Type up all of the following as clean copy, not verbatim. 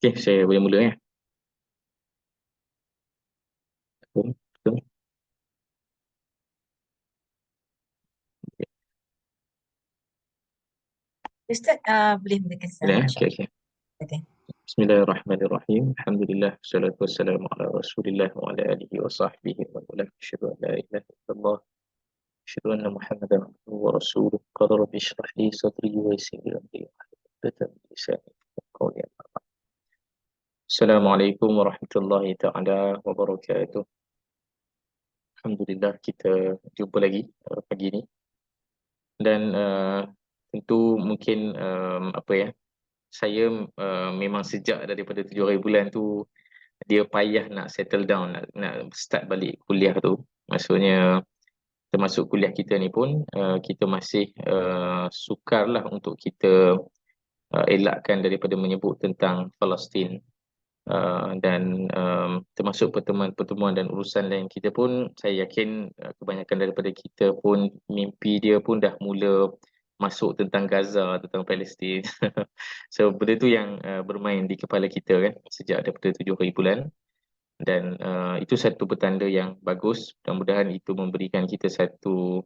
Okey, saya boleh mula ya. Betul. Ustaz, boleh mulakan Boleh ya. Okey, insyaAllah. okey. Okay. Bismillahirrahmanirrahim. Alhamdulillah wassalatu wassalamu ala Rasulillah wa ala alihi wa sahbihi wa ala asyhadu an la ilaha illallah asyhadu anna Muhammadan abduhu wa rasuluh. Qala rabbi shrah li sadri wa yassir li amri wahlul 'uqdatam min lisani yafqahu qawli. Assalamualaikum warahmatullahi taala wabarakatuh. Alhamdulillah kita jumpa lagi pagi ni dan tentu mungkin apa ya, saya memang sejak daripada 7 hari bulan tu dia payah nak settle down, nak start balik kuliah tu. Maksudnya termasuk kuliah kita ni pun kita masih sukarlah untuk kita elakkan daripada menyebut tentang Palestin. Dan termasuk pertemuan-pertemuan dan urusan lain kita pun, saya yakin kebanyakan daripada kita pun mimpi dia pun dah mula masuk tentang Gaza, tentang Palestin. So benda tu yang bermain di kepala kita kan sejak daripada 7 hari bulan. Dan itu satu petanda yang bagus. Mudah-mudahan itu memberikan kita satu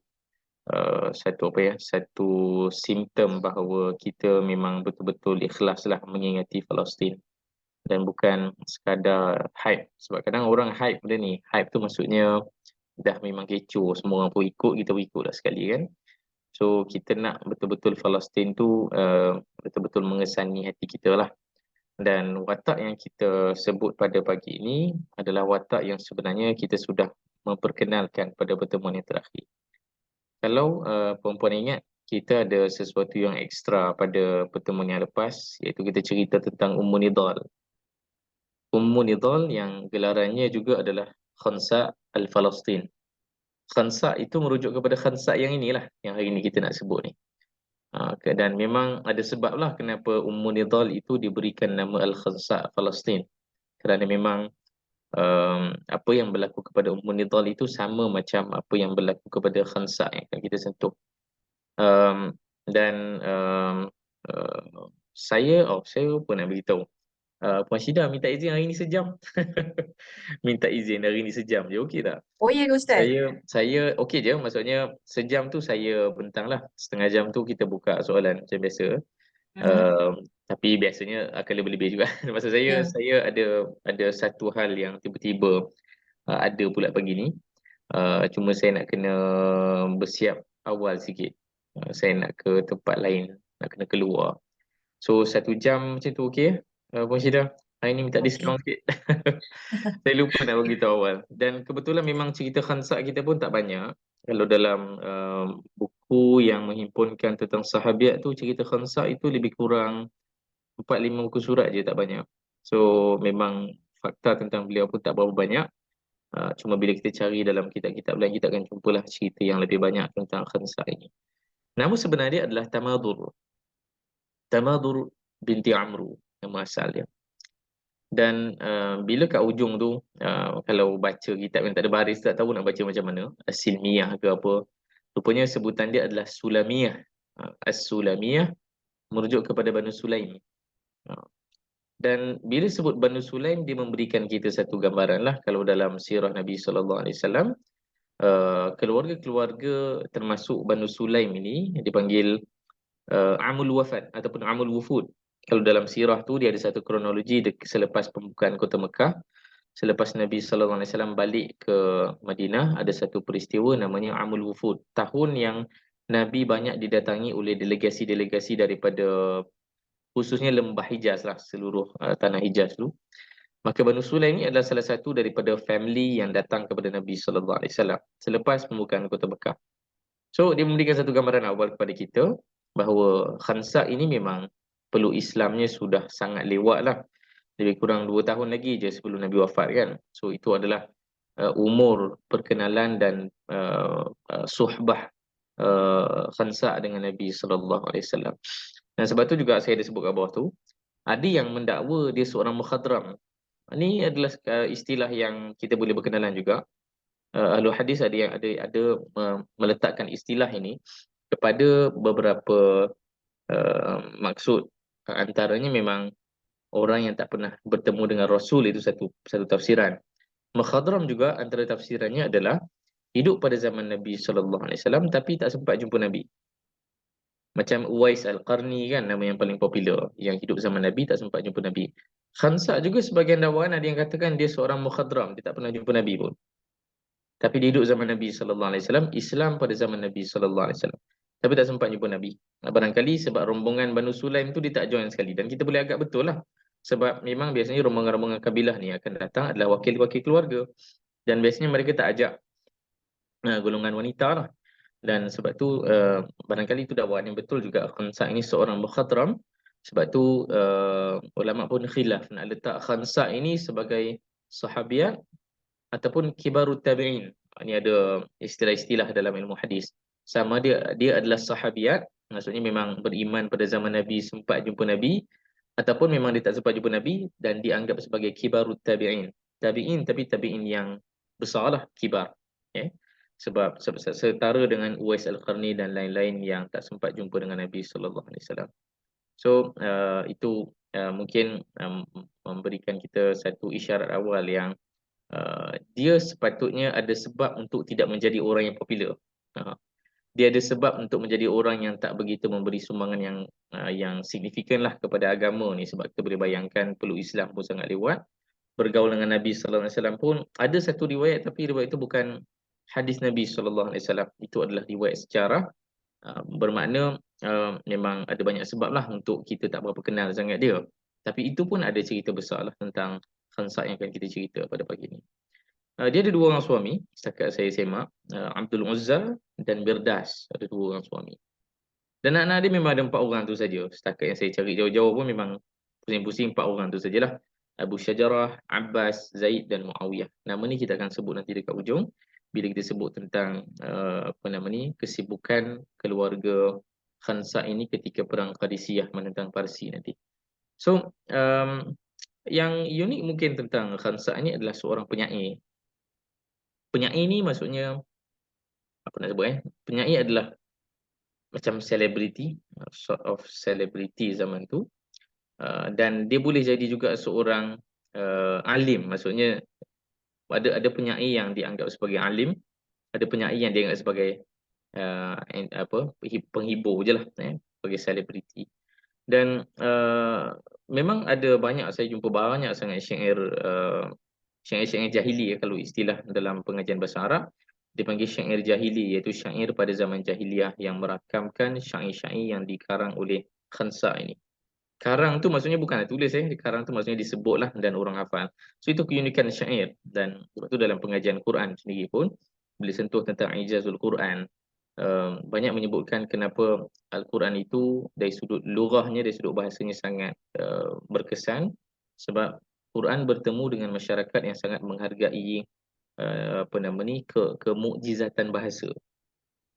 simptom bahawa kita memang betul-betul ikhlaslah mengingati Palestin dan bukan sekadar hype. Sebab kadang orang hype benda ni, hype tu maksudnya dah memang kecoh, semua orang pun ikut, kita pun ikut lah sekali kan. So kita nak betul-betul Palestin tu betul-betul mengesani hati kita lah. Dan watak yang kita sebut pada pagi ini adalah watak yang sebenarnya kita sudah memperkenalkan pada pertemuan yang terakhir. Kalau perempuan ingat, kita ada sesuatu yang ekstra pada pertemuan yang lepas, iaitu kita cerita tentang Nidal. Nidal yang gelarannya juga adalah Khansa Al-Falastin. Khansa itu merujuk kepada Khansa yang inilah, yang hari ini kita nak sebut ni. Dan memang ada sebab lah kenapa Nidal itu diberikan nama Al-Khansa Falastin. Kerana memang apa yang berlaku kepada Nidal itu sama macam apa yang berlaku kepada Khansa yang akan kita sentuh. Dan saya pun nak beritahu. Puan Syida minta izin hari ni sejam. Minta izin hari ni sejam je, okey tak? Oh ya ke Ustaz? Saya okey je, maksudnya sejam tu saya bentang lah. Setengah jam tu kita buka soalan macam biasa. Tapi biasanya akan lebih-lebih juga. Maksud saya, Ya. saya ada satu hal yang tiba-tiba ada pula pagi ni. Cuma saya nak kena bersiap awal sikit. Saya nak ke tempat lain, nak kena keluar. So 1 jam macam tu okey Puan Syida? Hari ni minta diskaun Okey. sikit. Saya lupa nak beritahu awal. Dan kebetulan memang cerita Khansa kita pun tak banyak. Kalau dalam buku yang menghimpunkan tentang sahabiat tu, cerita Khansa itu lebih kurang 4-5 muka surat je, tak banyak. So memang fakta tentang beliau pun tak berapa banyak. Cuma bila kita cari dalam kitab-kitab lain, kita akan jumpalah cerita yang lebih banyak tentang Khansa ini. Nama sebenarnya adalah Tamadur. Tamadur binti Amru, nama asal dia. Dan bila kat ujung tu, kalau baca kitab yang tak ada baris, tak tahu nak baca macam mana, As-Silmiyah ke apa, rupanya sebutan dia adalah Sulamiyah. As-Sulamiyah merujuk kepada Banu Sulaim. Dan bila sebut Banu Sulaim, dia memberikan kita satu gambaran lah. Kalau dalam sirah Nabi SAW, keluarga-keluarga termasuk Banu Sulaim ini dipanggil Amul Wafat ataupun Amul Wufud. Kalau dalam sirah tu dia ada satu kronologi selepas pembukaan kota Mekah, selepas Nabi SAW balik ke Madinah, ada satu peristiwa namanya Amul Wufud. Tahun yang Nabi banyak didatangi oleh delegasi-delegasi daripada khususnya lembah Hijaz lah, seluruh tanah Hijaz dulu. Maka Banu Sulaim ini adalah salah satu daripada family yang datang kepada Nabi SAW selepas pembukaan kota Mekah. So dia memberikan satu gambaran awal kepada kita bahawa Khansa ini memang peluk Islamnya sudah sangat lewat lah. Lebih kurang 2 tahun lagi je sebelum Nabi wafat kan. So itu adalah umur perkenalan dan suhbah Khansa dengan Nabi SAW. Dan sebab tu juga saya ada sebut kat bawah tu, ada yang mendakwa dia seorang mukhadram. Ini adalah istilah yang kita boleh berkenalan juga. Ahlu hadis ada yang ada meletakkan istilah ini kepada beberapa maksud. Antaranya memang orang yang tak pernah bertemu dengan Rasul, itu satu tafsiran. Mukhadram juga antara tafsirannya adalah hidup pada zaman Nabi sallallahu alaihi wasallam tapi tak sempat jumpa Nabi. Macam Uwais Al-Qarni kan, nama yang paling popular, yang hidup zaman Nabi tak sempat jumpa Nabi. Khansa juga sebagian dakwaan ada yang katakan dia seorang mukhadram, dia tak pernah jumpa Nabi pun. Tapi dia hidup zaman Nabi sallallahu alaihi wasallam, Islam pada zaman Nabi sallallahu alaihi wasallam. Tapi tak sempat jumpa Nabi. Barangkali sebab rombongan Banu Sulaim tu dia tak join sekali, dan kita boleh agak betul lah. Sebab memang biasanya rombongan-rombongan kabilah ni akan datang adalah wakil-wakil keluarga, dan biasanya mereka tak ajak golongan wanita lah. Dan sebab tu barangkali itu dakwaan yang betul juga, Khansa ini seorang mukhatram. Sebab tu ulama pun khilaf nak letak Khansa ini sebagai sahabiat ataupun kibarut tabi'in. Ini ada istilah-istilah dalam ilmu hadis. Sama dia adalah sahabiat, maksudnya memang beriman pada zaman Nabi, sempat jumpa Nabi, ataupun memang dia tak sempat jumpa Nabi dan dianggap sebagai kibarut tabi'in. Tabi'in tapi tabi'in yang besarlah, kibar. Okay? Sebab setara dengan Uwais Al-Qarni dan lain-lain yang tak sempat jumpa dengan Nabi sallallahu alaihi wasallam. So itu mungkin memberikan kita satu isyarat awal yang dia sepatutnya ada sebab untuk tidak menjadi orang yang popular. Dia ada sebab untuk menjadi orang yang tak begitu memberi sumbangan yang signifikan lah kepada agama ni. Sebab kita boleh bayangkan peluk Islam pun sangat lewat, bergaul dengan Nabi sallallahu alaihi wasallam pun ada satu riwayat, tapi riwayat itu bukan hadis Nabi sallallahu alaihi wasallam. Itu adalah riwayat sejarah. Bermakna memang ada banyak sebab lah untuk kita tak berapa kenal sangat dia. Tapi itu pun ada cerita besar lah tentang Khansa yang akan kita cerita pada pagi ni. Dia ada dua orang suami, setakat saya semak, Abdul Uzza dan Birdas, ada dua orang suami. Dan anak-anak dia memang ada 4 orang tu saja. Setakat yang saya cari jauh-jauh pun memang pusing-pusing 4 orang tu sajalah. Abu Syajarah, Abbas, Zaid dan Muawiyah. Nama ni kita akan sebut nanti dekat ujung bila kita sebut tentang kesibukan keluarga Khansa ini ketika perang Qadisiyah menentang Parsi nanti. So yang unik mungkin tentang Khansa ini adalah seorang penyair. Penyair ni maksudnya apa nak sebut penyair adalah macam selebriti, sort of celebrity zaman tu. Dan dia boleh jadi juga seorang alim, maksudnya ada penyair yang dianggap sebagai alim, ada penyair yang dianggap sebagai penghibur je lah, sebagai selebriti. Dan memang ada banyak, saya jumpa banyak sangat syair-syair jahili, kalau istilah dalam pengajian bahasa Arab dipanggil syair jahili, iaitu syair pada zaman jahiliyah yang merakamkan syair-syair yang dikarang oleh Khansa ini. Karang tu maksudnya bukan tulis, karang tu maksudnya disebutlah dan orang hafal. So itu keunikan syair, dan sebab tu dalam pengajian Quran sendiri pun bila sentuh tentang ijazul Quran, banyak menyebutkan kenapa Al-Quran itu dari sudut lughahnya, dari sudut bahasanya sangat berkesan, sebab Quran bertemu dengan masyarakat yang sangat menghargai kemukjizatan bahasa.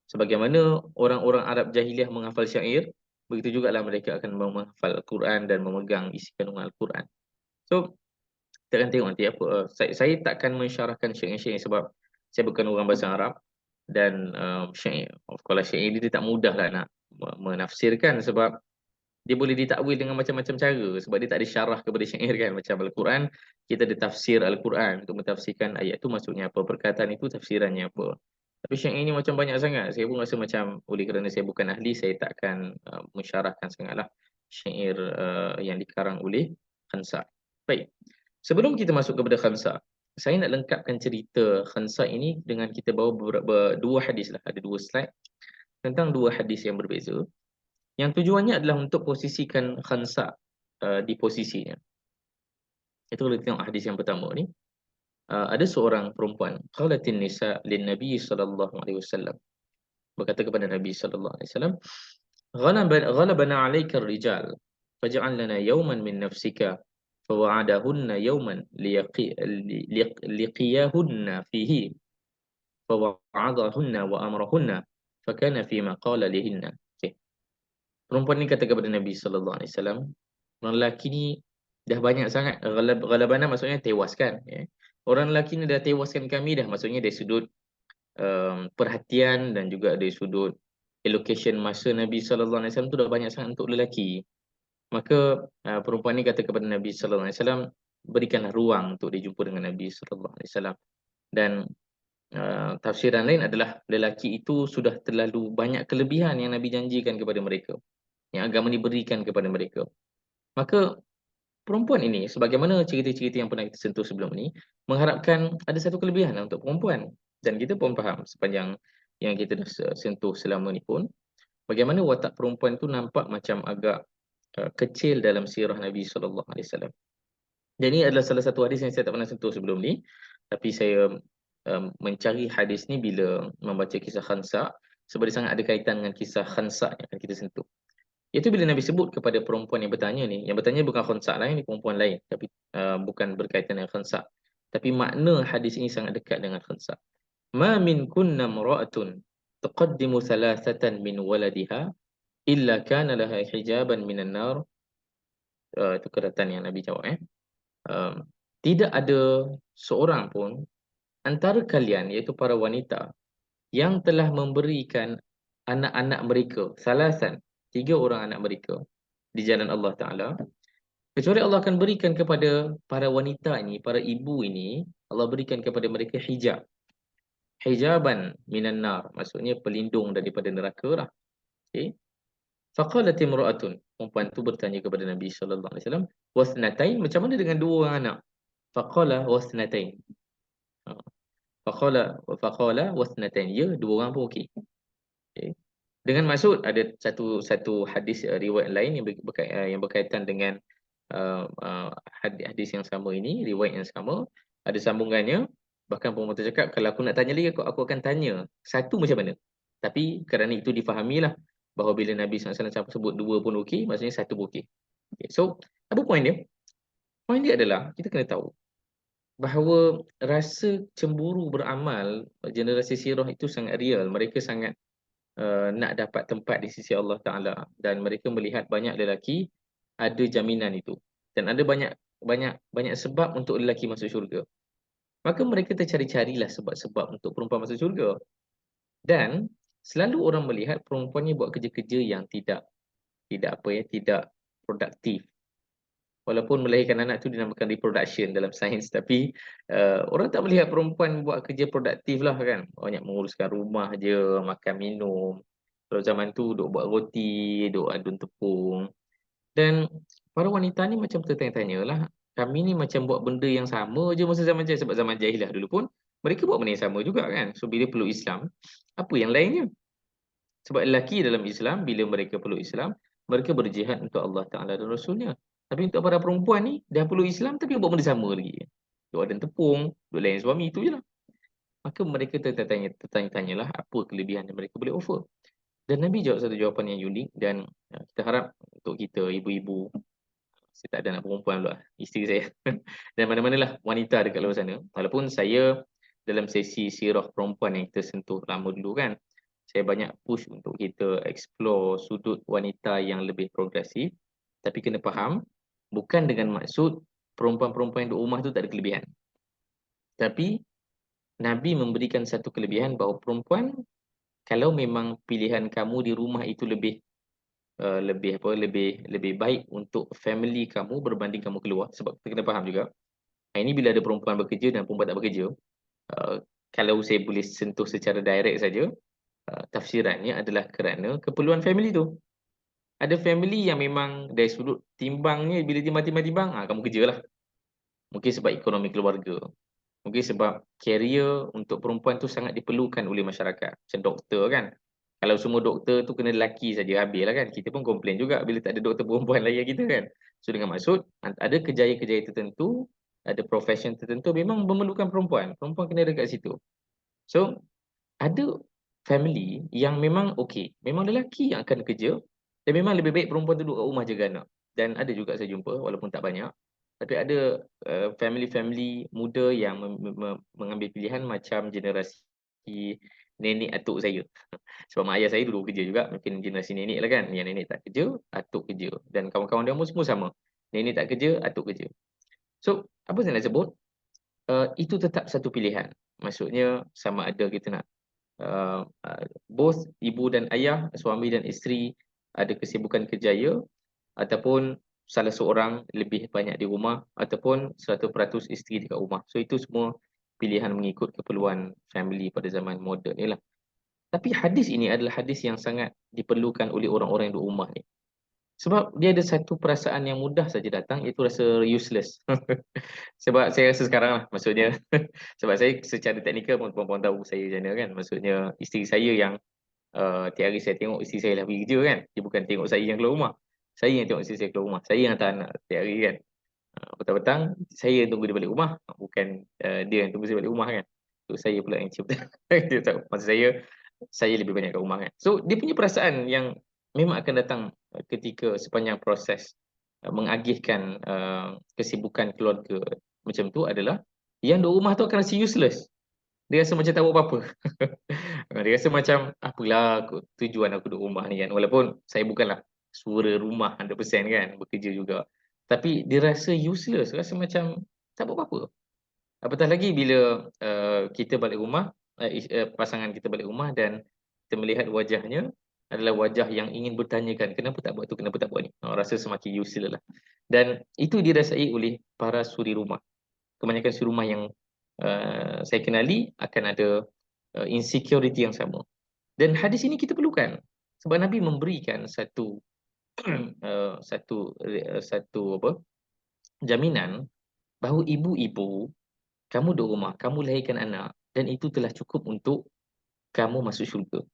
Sebagaimana orang-orang Arab jahiliah menghafal syair, begitu juga lah mereka akan menghafal Al-Quran dan memegang isi kandungan Al-Quran. So kita akan tengok nanti apa. Saya takkan mensyarahkan syair-syair sebab saya bukan orang bahasa Arab, dan syair, of course syair dia tak mudah lah nak menafsirkan, sebab dia boleh ditakwil dengan macam-macam cara, sebab dia tak ada syarah kepada syair kan. Macam Al-Quran, kita ada tafsir Al-Quran untuk mentafsirkan ayat tu maksudnya apa, perkataan itu tafsirannya apa. Tapi syair ini macam banyak sangat, saya pun rasa macam oleh kerana saya bukan ahli, saya takkan mensyarahkan sangatlah syair yang dikarang oleh Khansa. Baik, sebelum kita masuk kepada Khansa, saya nak lengkapkan cerita Khansa ini dengan kita bawa dua hadis lah, ada dua slide tentang dua hadis yang berbeza, yang tujuannya adalah untuk posisikan Khansa di posisinya. Itu kalau tengok hadis yang pertama ni, ada seorang perempuan, qalatin nisa lin nabi sallallahu alaihi wasallam, berkata kepada Nabi sallallahu alaihi wasallam, ghalabana 'alaika ar-rijal faj'al lana yawman min nafsika fawa'adahunna yawman liqiyahunna fihi fawa'adahunna wa amrahunna fakana fima qala lihinna. Perempuan ni kata kepada Nabi sallallahu alaihi wasallam, orang lelaki ni dah banyak sangat, ghalabana maksudnya tewaskan, orang lelaki ni dah tewaskan kami dah, maksudnya dari sudut perhatian dan juga dari sudut allocation masa Nabi sallallahu alaihi wasallam tu dah banyak sangat untuk lelaki. Maka perempuan ni kata kepada Nabi sallallahu alaihi wasallam, berikanlah ruang untuk dia jumpa dengan Nabi sallallahu alaihi wasallam. Dan tafsiran lain adalah lelaki itu sudah terlalu banyak kelebihan yang Nabi janjikan kepada mereka, yang agama ni berikan kepada mereka. Maka perempuan ini, sebagaimana cerita-cerita yang pernah kita sentuh sebelum ni, mengharapkan ada satu kelebihan untuk perempuan. Dan kita pun faham sepanjang yang kita dah sentuh selama ni pun, bagaimana watak perempuan tu nampak macam agak kecil dalam sirah Nabi sallallahu alaihi wasallam. Dan ini adalah salah satu hadis yang saya tak pernah sentuh sebelum ni, tapi saya mencari hadis ni bila membaca kisah Khansa, sebab dia sangat ada kaitan dengan kisah Khansa yang akan kita sentuh. Iaitu bila Nabi sebut kepada perempuan yang bertanya ni, yang bertanya bukan Khansa lain, ni perempuan lain, tapi bukan berkaitan dengan Khansa. Tapi makna hadis ini sangat dekat dengan Khansa. Ma min kunna mra'atun tuqaddimu thalathatan min waladiha illa kana laha hijaban minan nar. Itu kedatan yang Nabi jawab. Tidak ada seorang pun antara kalian, iaitu para wanita, yang telah memberikan anak-anak mereka, salasan, 3 orang anak mereka, di jalan Allah Ta'ala, kecuali Allah akan berikan kepada para wanita ini, para ibu ini, Allah berikan kepada mereka hijab. Hijaban minan nar, maksudnya pelindung daripada neraka lah. Okay. Faqalat imra'atun, perempuan tu bertanya kepada Nabi sallallahu alaihi wasallam, wasnatain, macam mana dengan 2 orang anak? Faqala wasnatain. Faqala wasnatain, ya, 2 orang pun okey. Okay. Dengan maksud ada satu hadis riwayat lain yang berkaitan dengan hadis yang sama ini, riwayat yang sama, ada sambungannya. Bahkan perempuan tu cakap, kalau aku nak tanya lagi, aku akan tanya satu macam mana. Tapi kerana itu difahamilah bahawa bila Nabi SAW sebut 2 pun okey, maksudnya satu pun okey. Okay. So, apa poin dia? Poin dia adalah kita kena tahu bahawa rasa cemburu beramal generasi sirah itu sangat real. Mereka sangat nak dapat tempat di sisi Allah Ta'ala, dan mereka melihat banyak lelaki ada jaminan itu, dan ada banyak sebab untuk lelaki masuk syurga. Maka mereka tercari-carilah sebab-sebab untuk perempuan masuk syurga, dan selalu orang melihat perempuan ni buat kerja-kerja yang tidak produktif. Walaupun melahirkan anak tu dinamakan reproduction dalam sains, tapi orang tak melihat perempuan buat kerja produktif lah kan. Banyak menguruskan rumah je, makan minum. Kalau zaman tu duk buat roti, duk adun tepung. Dan para wanita ni macam tertanya-tanya lah, kami ni macam buat benda yang sama je masa zaman jahil. Sebab zaman jahilah dulu pun mereka buat benda yang sama juga kan. So bila peluk Islam, apa yang lainnya? Sebab lelaki dalam Islam, bila mereka peluk Islam, mereka berjihad untuk Allah Ta'ala dan Rasulnya. Tapi untuk para perempuan ni, dah peluk Islam tapi buat benda sama lagi. Duk adun tepung, duk layan suami, itu je lah. Maka mereka tertanya-tanyalah apa kelebihan yang mereka boleh offer. Dan Nabi jawab satu jawapan yang unik, dan kita harap untuk kita ibu-ibu, saya tak ada anak perempuan pula, isteri saya, dan mana-manalah wanita dekat luar sana, walaupun saya dalam sesi sirah perempuan yang kita sentuh lama dulu kan, saya banyak push untuk kita explore sudut wanita yang lebih progresif, tapi kena faham, bukan dengan maksud perempuan-perempuan yang duduk rumah tu tak ada kelebihan. Tapi Nabi memberikan satu kelebihan bahawa perempuan, kalau memang pilihan kamu di rumah itu lebih baik untuk family kamu berbanding kamu keluar, sebab kita kena faham juga. Ini bila ada perempuan bekerja dan perempuan tak bekerja, kalau saya boleh sentuh secara direct saja, tafsirannya adalah kerana keperluan family tu. Ada family yang memang dari sudut timbangnya, bila timbang, kamu kerjalah. Mungkin sebab ekonomi keluarga. Mungkin sebab career untuk perempuan tu sangat diperlukan oleh masyarakat. Macam doktor kan. Kalau semua doktor tu kena lelaki saja, habis lah kan. Kita pun komplain juga bila tak ada doktor perempuan layan kita kan. So dengan maksud, ada kerjaya-kerjaya tertentu, ada profession tertentu memang memerlukan perempuan. Perempuan kena ada kat situ. So, ada family yang memang okey, memang lelaki yang akan kerja, dan memang lebih baik perempuan tu duduk kat rumah jaga anak. Dan ada juga saya jumpa, walaupun tak banyak, tapi ada family-family muda yang mengambil pilihan macam generasi nenek atuk saya. Sebab mak ayah saya dulu kerja juga, mungkin generasi nenek lah kan. Yang nenek tak kerja, atuk kerja. Dan kawan-kawan dia semua sama. Nenek tak kerja, atuk kerja. So, apa saya nak sebut? Itu tetap satu pilihan. Maksudnya sama ada kita nak both ibu dan ayah, suami dan isteri ada kesibukan kerjaya, ataupun salah seorang lebih banyak di rumah, ataupun 100% isteri dekat rumah. So itu semua pilihan mengikut keperluan family pada zaman moden ni lah. Tapi hadis ini adalah hadis yang sangat diperlukan oleh orang-orang yang duduk rumah ni. Sebab dia ada satu perasaan yang mudah saja datang, iaitu rasa useless. Sebab saya rasa sekarang lah, maksudnya sebab saya secara teknikal pun puan-puan tahu saya macam mana kan. Maksudnya isteri saya yang tiap hari saya tengok isteri saya lah pergi kerja kan. Dia bukan tengok saya yang keluar rumah. Saya yang tengok isteri saya keluar rumah. Saya yang hantar anak tiap hari kan. Petang-petang saya yang tunggu dia balik rumah, bukan dia yang tunggu saya balik rumah kan. So saya pula yang cium. Dia tahu. Maksud saya lebih banyak kat rumah kan. So dia punya perasaan yang memang akan datang ketika sepanjang proses mengagihkan kesibukan keluarga macam tu adalah yang duduk rumah tu akan rasa useless. Dia rasa macam tak buat apa-apa. Dia rasa macam apalah tujuan aku duduk rumah ni kan. Walaupun saya bukanlah sura rumah 100% kan, bekerja juga. Tapi dia rasa useless, rasa macam tak buat apa-apa. Apatah lagi bila kita balik rumah, pasangan kita balik rumah dan kita melihat wajahnya adalah wajah yang ingin bertanyakan, kenapa tak buat tu, kenapa tak buat ni. Rasa semakin useless lah. Dan itu dirasai oleh para suri rumah. Kebanyakan suri rumah yang saya kenali akan ada insecurity yang sama. Dan hadis ini kita perlukan. Sebab Nabi memberikan satu satu apa jaminan bahawa ibu-ibu, kamu duduk rumah, kamu lahirkan anak dan itu telah cukup untuk kamu masuk syurga.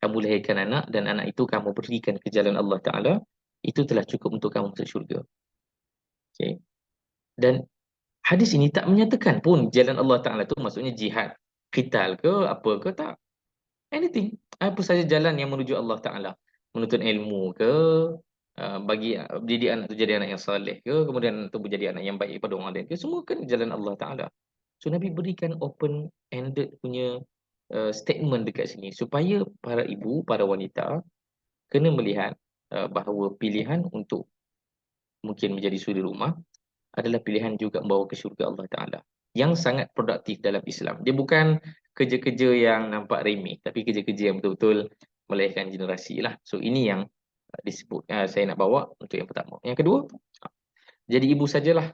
Kamu lahirkan anak dan anak itu kamu berikan ke jalan Allah Ta'ala, itu telah cukup untuk kamu masuk syurga. Okay. Dan hadis ini tak menyatakan pun jalan Allah Ta'ala tu maksudnya jihad, qital ke apa ke, tak. Anything. Apa saja jalan yang menuju Allah Ta'ala. Menuntut ilmu ke, bagi didik anak tu jadi anak yang saleh ke, kemudian tu menjadi anak yang baik kepada orang lain ke, semua kan jalan Allah Ta'ala. So Nabi berikan open-ended punya statement dekat sini supaya para ibu, para wanita kena melihat bahawa pilihan untuk mungkin menjadi suri rumah adalah pilihan juga membawa ke syurga Allah Ta'ala yang sangat produktif dalam Islam. Dia bukan kerja-kerja yang nampak remeh, tapi kerja-kerja yang betul-betul melahirkan generasi lah. So ini yang disebut saya nak bawa untuk yang pertama. Yang kedua, jadi ibu sajalah.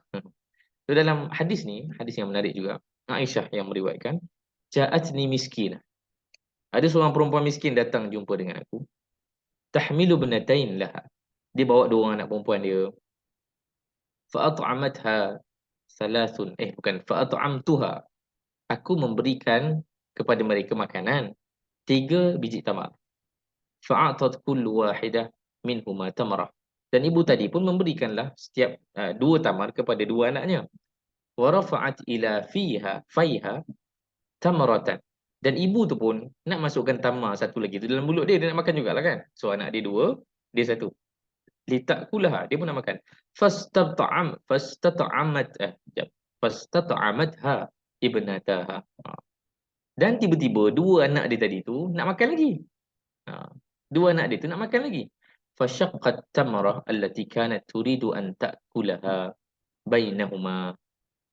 So dalam hadis ni, hadis yang menarik juga, Aisyah yang meriwayatkan, ja'atni miskinah. Ada seorang perempuan miskin datang jumpa dengan aku. Tahmilu bnatain laha. Dia bawa dua orang anak perempuan dia. Fa'at'amatha salasun. Bukan. Fa'at'amtuha. Aku memberikan kepada mereka makanan 3 biji tamar. Fa'atat kullu wahidah minhuma tamarah. Dan ibu tadi pun memberikanlah setiap 2 tamar kepada 2 anaknya. Wa rafa'at ila faiha tamaratan. Dan ibu tu pun nak masukkan tamar satu lagi tu dalam mulut dia nak makan jugalah kan. So anak dia 2, dia 1. Litakulaha, dia pun nak makan. Fastata'amatha ibnataha. Dan tiba-tiba 2 anak dia tadi tu nak makan lagi. 2 anak dia tu nak makan lagi. Fashaqqat tamrah allati kanat turidu an ta'kulaha bainahuma.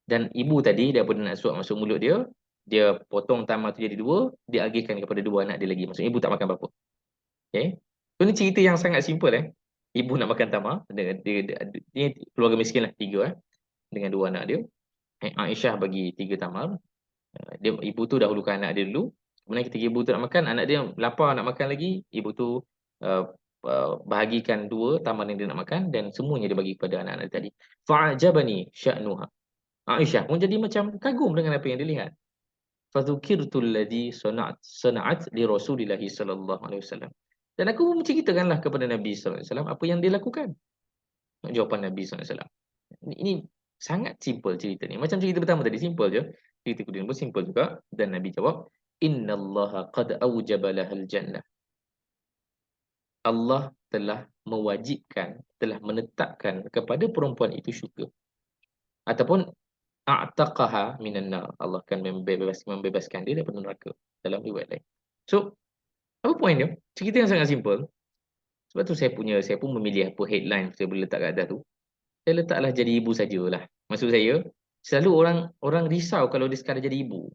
Dan ibu tadi dia pun nak suap masuk mulut dia, dia potong tamar tu jadi 2, dia agihkan kepada 2 anak dia lagi. Maksudnya ibu tak makan apa-apa. Okay. So ni cerita yang sangat simple. Ibu nak makan tamar, dia keluarga miskin lah 3 dengan 2 anak dia. Aisyah bagi 3 tamar. Ibu tu dahulukan anak dia dulu. Kemudian ketika ibu tu nak makan, anak dia lapar nak makan lagi, ibu tu bahagikan 2 tamar yang dia nak makan dan semuanya dia bagi kepada anak-anak dia tadi. Fa'ajabani sya'nuha. Aisyah pun jadi macam kagum dengan apa yang dia lihat. Fadzukirtu alladhi sana'at li Rasulillah sallallahu alaihi wasallam. Dan aku pun menceritakanlah kepada Nabi sallallahu alaihi wasallam apa yang dia lakukan. Jawapan Nabi sallallahu alaihi wasallam. Ini sangat simple cerita ni. Macam cerita pertama tadi simple je. Cerita kedua pun simple juga dan Nabi jawab, "Innallaha qad aujaba lahal jannah." Allah telah mewajibkan, telah menetapkan kepada perempuan itu syurga. Ataupun a'taqaha minan nar. Allah akan membebaskan dia daripada neraka dalam riwayat lain. So, apa poin dia? Cerita yang sangat simple. Sebab tu saya pun memilih apa headline saya boleh letak kat atas tu. Saya letaklah jadi ibu sajalah. Maksud saya, selalu orang risau kalau dia sekadar jadi ibu.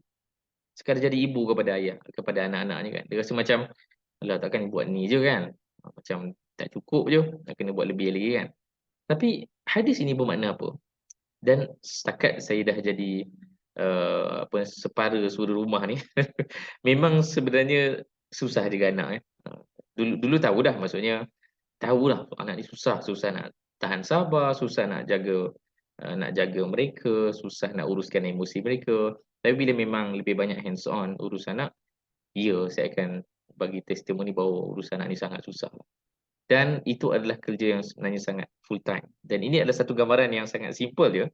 Sekadar jadi ibu kepada ayah, kepada anak-anaknya kan. Dia rasa macam, alah takkan buat ni je kan. Macam Tak cukup je, kena buat lebih lagi kan. Tapi hadis ini bermakna apa? Dan setakat saya dah jadi separa suri rumah ni, memang sebenarnya susah juga anak dulu tahu dah, maksudnya tahulah anak ni susah nak tahan sabar, susah nak jaga mereka, susah nak uruskan emosi mereka. Tapi bila memang lebih banyak hands on urus anak, ya saya akan bagi testimoni bahawa urus anak ni sangat susah. Dan itu adalah kerja yang sebenarnya sangat full time. Dan ini adalah satu gambaran yang sangat simple je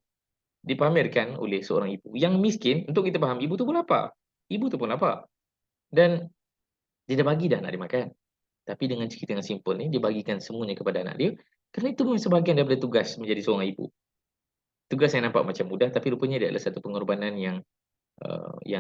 dipamerkan oleh seorang ibu yang miskin. Untuk kita faham, ibu tu pun lapar. Ibu tu pun lapar. Dan dia dah bagi dah nak dia makan. Tapi dengan cerita yang simple ni, dia bagikan semuanya kepada anak dia. Kerana itu memang sebahagian daripada tugas menjadi seorang ibu. Tugas yang nampak macam mudah, tapi rupanya dia adalah satu pengorbanan yang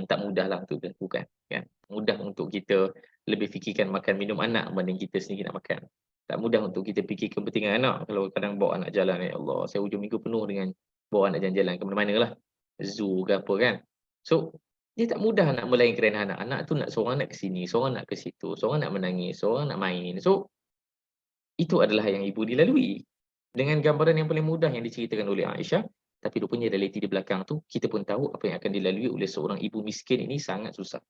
tak mudah lah untuk dilakukan. Kan? Mudah untuk kita lebih fikirkan makan minum anak berbanding kita sendiri nak makan. Tak mudah untuk kita fikir kepentingan anak. Kalau kadang bawa anak jalan, ya Allah, saya hujung minggu penuh dengan bawa anak jalan-jalan ke mana-mana lah. Zoo ke apa kan. So, dia tak mudah nak melayan kerana anak. Anak tu nak seorang nak ke sini, seorang nak ke situ, seorang nak menangis, seorang nak main. So, itu adalah yang ibu dilalui. Dengan gambaran yang paling mudah yang diceritakan oleh Aisyah, tapi rupanya realiti di belakang tu, kita pun tahu apa yang akan dilalui oleh seorang ibu miskin ini sangat susah.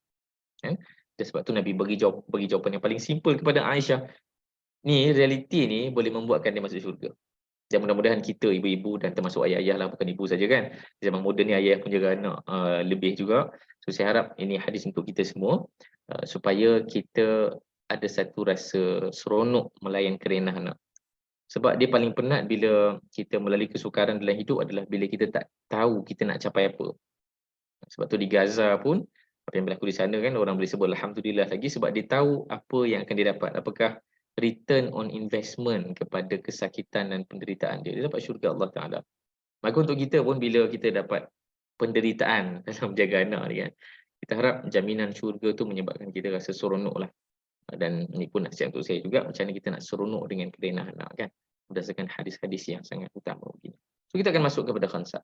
Kan? Dan sebab tu Nabi bagi jawapan yang paling simple kepada Aisyah. Ni realiti ni boleh membuatkan dia masuk syurga. Dan mudah-mudahan kita ibu-ibu dan termasuk ayah-ayah lah, bukan ibu saja kan. Zaman moden ni ayah pun jaga anak lebih juga. So saya harap ini hadis untuk kita semua supaya kita ada satu rasa seronok melayan kerenah anak. Sebab dia paling penat bila kita melalui kesukaran dalam hidup adalah bila kita tak tahu kita nak capai apa. Sebab tu di Gaza pun, apa yang berlaku di sana kan, orang boleh sebut Alhamdulillah lagi sebab dia tahu apa yang akan dia dapat. Apakah return on investment kepada kesakitan dan penderitaan dia. Dia dapat syurga Allah Ta'ala. Maka untuk kita pun bila kita dapat penderitaan dalam menjaga anak ni kan, kita harap jaminan syurga tu menyebabkan kita rasa seronok lah. Dan ini pun nasihat untuk saya juga, macam mana kita nak seronok dengan kerenah anak kan, berdasarkan hadis-hadis yang sangat utama begini. So kita akan masuk kepada Khansa.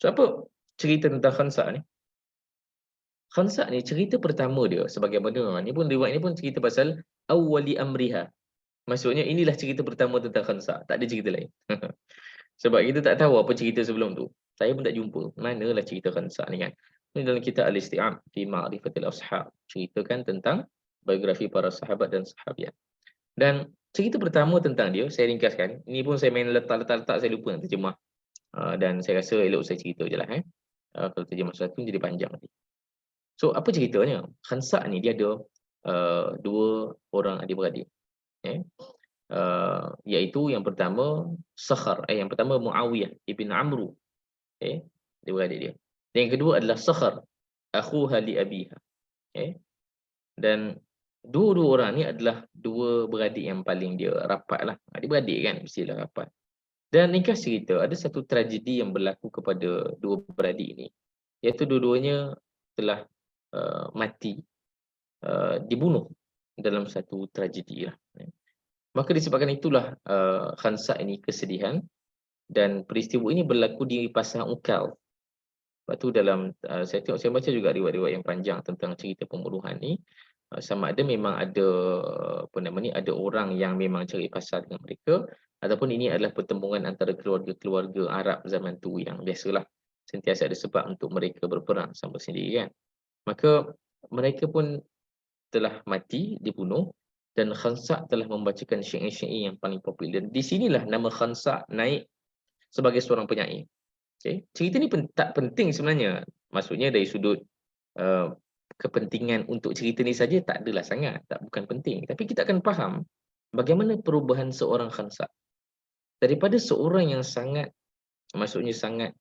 So apa cerita tentang Khansa ni? Khansa ni cerita pertama dia sebagaimana ni pun riwayat ni pun cerita pasal awwali amriha. Maksudnya inilah cerita pertama tentang Khansa, tak ada cerita lain. Sebab kita tak tahu apa cerita sebelum tu. Saya pun tak jumpa manalah cerita Khansa ni kan. Ini dalam kitab Al-Isti'ab fi Ma'rifatil Ashab, ceritakan tentang biografi para sahabat dan sahabiat. Dan cerita pertama tentang dia, saya ringkaskan. Ini pun saya main letak, saya lupa nak terjemah. Dan saya rasa elok saya cerita je lah. Kalau terjemah satu jadi panjang nanti. So, apa ceritanya? Khansa ni dia ada dua orang adik-beradik. Iaitu yang pertama Sakhar. Yang pertama Muawiyah ibn Amru. Adik-beradik dia. Dan yang kedua adalah Sakhar, akhuha li abiha. Dan dua-dua orang ni adalah dua beradik yang paling dia rapat lah. Adik-beradik kan, mestilah rapat. Dan ringkas cerita, ada satu tragedi yang berlaku kepada dua beradik ini. Iaitu dua-duanya telah mati, dibunuh dalam satu tragedi lah. Maka disebabkan itulah Khansa ini kesedihan. Dan peristiwa ini berlaku di Pasar Ukal. Lepas tu dalam, saya baca juga riwayat-riwayat yang panjang tentang cerita pembunuhan ni. Sama ada memang ada ada orang yang memang cari pasal dengan mereka, ataupun ini adalah pertembungan antara keluarga-keluarga Arab zaman tu yang biasalah sentiasa ada sebab untuk mereka berperang sama sendiri kan. Maka mereka pun telah mati, dibunuh, dan Khansa telah membacakan syair-syair yang paling popular. Di sinilah nama Khansa naik sebagai seorang penyair. Cerita ni tak penting sebenarnya. Maksudnya dari sudut kepentingan untuk cerita ni saja tak adalah sangat, bukan penting. Tapi kita akan faham bagaimana perubahan seorang Khansa. Daripada seorang yang sangat, maksudnya sangat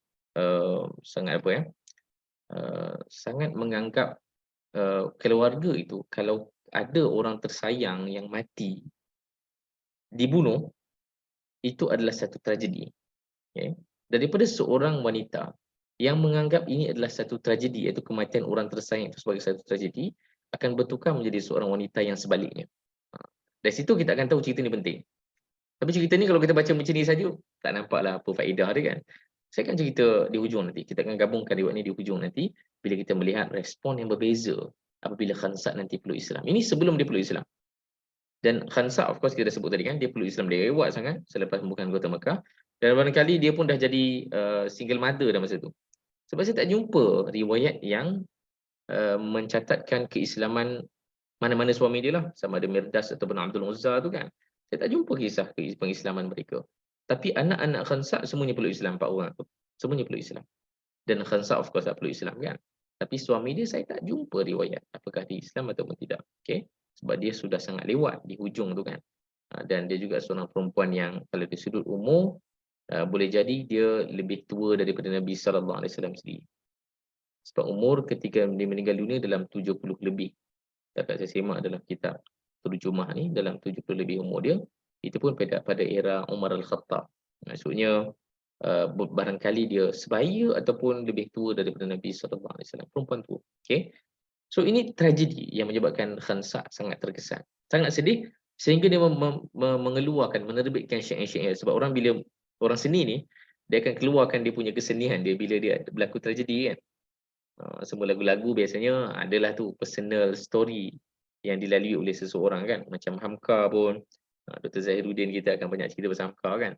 sangat menganggap keluarga itu, kalau ada orang tersayang yang mati, dibunuh, itu adalah satu tragedi. Daripada seorang wanita yang menganggap ini adalah satu tragedi, iaitu kematian orang tersayang itu sebagai satu tragedi, akan bertukar menjadi seorang wanita yang sebaliknya. Dari situ kita akan tahu cerita ni penting. Tapi cerita ni kalau kita baca macam ni saja, tak nampaklah apa faedah dia kan. Saya akan cerita di hujung nanti. Kita akan gabungkan riwayat ni di hujung nanti, bila kita melihat respon yang berbeza apabila Khansa nanti peluk Islam. Ini sebelum dia peluk Islam. Dan Khansa of course kita dah sebut tadi kan, dia peluk Islam dia reward sangat selepas pembukaan kota Mekah, dan barangkali dia pun dah jadi single mother dah masa tu. Sebab saya tak jumpa riwayat yang mencatatkan keislaman mana-mana suami dia lah, sama ada Mirdas ataupun Abdul Uzza tu kan. Saya tak jumpa kisah pengislaman mereka. Tapi anak-anak Khansa semuanya peluk Islam, 4 orang tu. Semuanya peluk Islam. Dan Khansa of course tak peluk Islam kan. Tapi suami dia saya tak jumpa riwayat apakah dia Islam ataupun tidak. Okey. Sebab dia sudah sangat lewat di hujung tu kan. Dan dia juga seorang perempuan yang kalau dari sudut umur boleh jadi dia lebih tua daripada Nabi sallallahu alaihi wasallam sendiri. Sebab umur ketika dia meninggal dunia dalam 70 lebih. Dapat saya semak dalam kitab terjemah ni, dalam 70 lebih umur dia. Itu pun pada era Umar Al-Khattab. Maksudnya barangkali dia sebaya ataupun lebih tua daripada Nabi sallallahu alaihi wasallam, perempuan tua. Okey. So ini tragedi yang menyebabkan Khansa sangat terkesan. Sangat sedih sehingga dia mengeluarkan, menerbitkan syair-syair. Sebab orang bila orang seni ni, dia akan keluarkan dia punya kesenian dia bila dia berlaku tragedi kan. Semua lagu-lagu biasanya adalah tu personal story yang dilalui oleh seseorang kan. Macam Hamka pun, Dr. Zahiruddin kita akan banyak cerita pasal Hamka kan.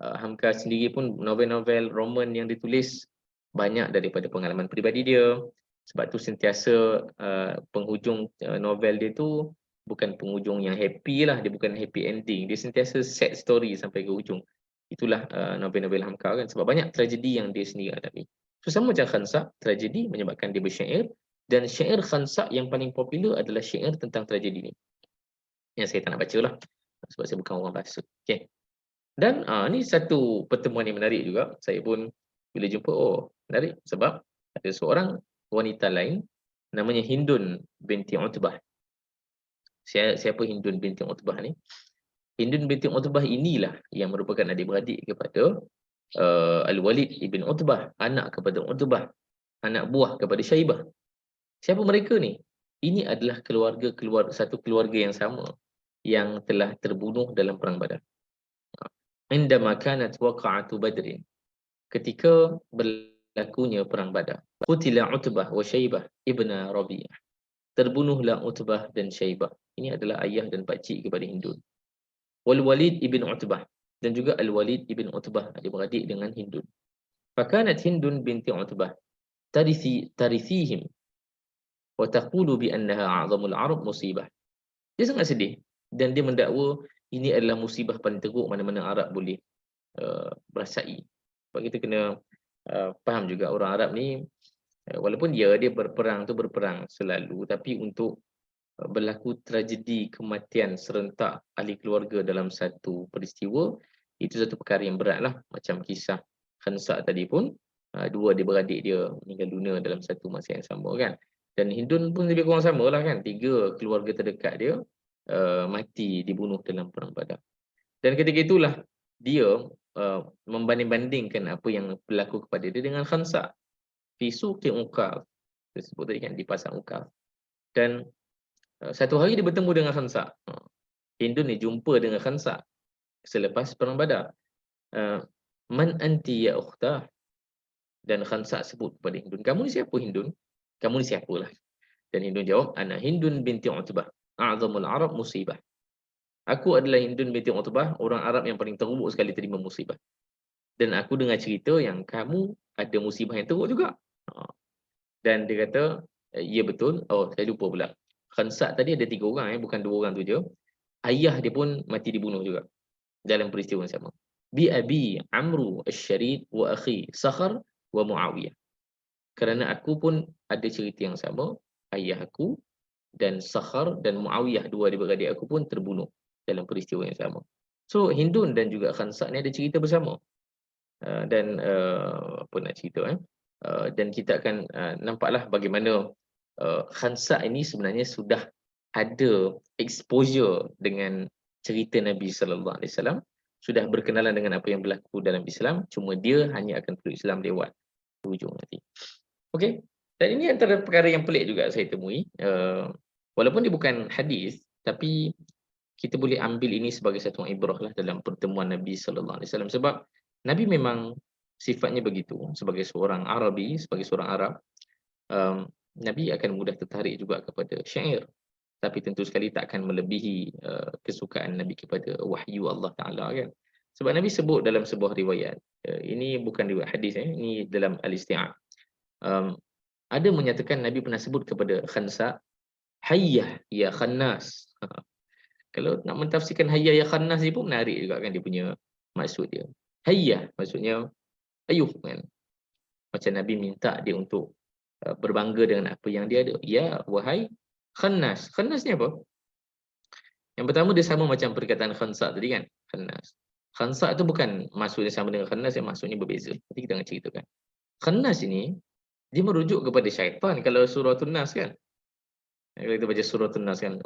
Hamka sendiri pun novel-novel roman yang ditulis banyak daripada pengalaman peribadi dia. Sebab tu sentiasa penghujung novel dia tu bukan penghujung yang happy lah, dia bukan happy ending, dia sentiasa sad story sampai ke hujung. Itulah novel-novel Hamka kan, sebab banyak tragedi yang dia sendiri alami. So sama macam Khansa, tragedi menyebabkan dia bersyair, dan syair Khansa yang paling popular adalah syair tentang tragedi ni. Yang saya tak nak baca lah, sebab saya bukan orang bahasa. Okay. Dan ni satu pertemuan yang menarik juga. Saya pun bila jumpa, oh menarik sebab ada seorang wanita lain namanya Hindun binti Utbah. Siapa Hindun binti Utbah ni? Hindun binti Utbah inilah yang merupakan adik-beradik kepada Al-Walid ibn Utbah, anak kepada Utbah, anak buah kepada Syaibah. Siapa mereka ni? Ini adalah satu keluarga yang sama yang telah terbunuh dalam perang Badar. Indama kanat waqa'atu Badrin. Ketika berlakunya perang Badar. Qutila Utbah wa Syaibah ibna Rabi'ah. Terbunuhlah Utbah dan Syaibah. Ini adalah ayah dan pakcik kepada Hindun. Wal Walid ibn Utbah, dan juga Al-Walid ibn Utbah adik-beradik dengan Hindun. Fakanat Hindun binti Utbah tarithihim wa taqulu bi annaha a'zamul Arab musibah. Dia sangat sedih dan dia mendakwa ini adalah musibah paling teruk mana-mana Arab boleh berasai. Sebab kita kena faham juga orang Arab ni walaupun dia berperang selalu, tapi untuk berlaku tragedi kematian serentak ahli keluarga dalam satu peristiwa, itu satu perkara yang berat lah. Macam kisah Khansa tadi pun, dua adik-beradik dia meninggal dunia dalam satu masa yang sama kan. Dan Hindun pun lebih kurang sama lah kan, 3 keluarga terdekat dia mati, dibunuh dalam perang Badar. Dan ketika itulah dia membanding-bandingkan apa yang berlaku kepada dia dengan Khansa fi suqi Uqab, disebut tadi kan, di pasar Uqab. Dan satu hari dia bertemu dengan Khansa. Hindun ni jumpa dengan Khansa selepas perang Badar. Man anti ya ukhtah? Dan Khansa sebut kepada Hindun, kamu ni siapa Hindun? Kamu ni siapalah? Dan Hindun jawab, ana Hindun binti Utbah, a'zamul Arab musibah. Aku adalah Hindun binti Utbah, orang Arab yang paling teruk sekali terima musibah. Dan aku dengar cerita yang kamu ada musibah yang teruk juga. Dan dia kata, ya betul. Oh, saya lupa pula. Khansa tadi ada 3 orang, bukan 2 orang tu je. Ayah dia pun mati dibunuh juga dalam peristiwa yang sama. Bi abi Amru Asy-Syarid wa akhi Sakhar wa Muawiyah. Kerana aku pun ada cerita yang sama, ayah aku dan Sakhar dan Muawiyah, 2 adik-beradik aku pun terbunuh dalam peristiwa yang sama. So Hindun dan juga Khansa ni ada cerita bersama. Dan apa nak cerita dan kita akan nampaklah bagaimana Khansa ini sebenarnya sudah ada exposure dengan cerita Nabi sallallahu alaihi wasallam, sudah berkenalan dengan apa yang berlaku dalam Islam, cuma dia hanya akan peluk Islam lewat hujung nanti. Okey. Dan ini antara perkara yang pelik juga saya temui. Walaupun dia bukan hadis, tapi kita boleh ambil ini sebagai satu ibrah lah dalam pertemuan Nabi sallallahu alaihi wasallam, sebab Nabi memang sifatnya begitu. Sebagai seorang Arabi, sebagai seorang Arab, Nabi akan mudah tertarik juga kepada syair. tapi tentu sekali tak akan melebihi kesukaan Nabi kepada wahyu Allah Taala kan. Sebab Nabi sebut dalam sebuah riwayat, ini bukan riwayat hadis, ini dalam Al-Isti'ab. Ada menyatakan Nabi pernah sebut kepada Khansa, hayyah ya khannas. Kalau nak mentafsirkan hayyah ya khannas ni pun menarik juga kan dia punya maksud dia. Hayyah maksudnya ayuh kan. Macam Nabi minta dia untuk berbangga dengan apa yang dia ada. Ya wahai khannas. Khannas ni apa? Yang pertama dia sama macam perkataan khansa tadi kan. Khannas. Khansa tu bukan maksudnya sama dengan khannas, yang maksudnya berbeza. Nanti kita akan ceritakan. Khannas ini dia merujuk kepada syaitan kalau surah An-Nas kan. Kalau kita baca surah An-Nas kan,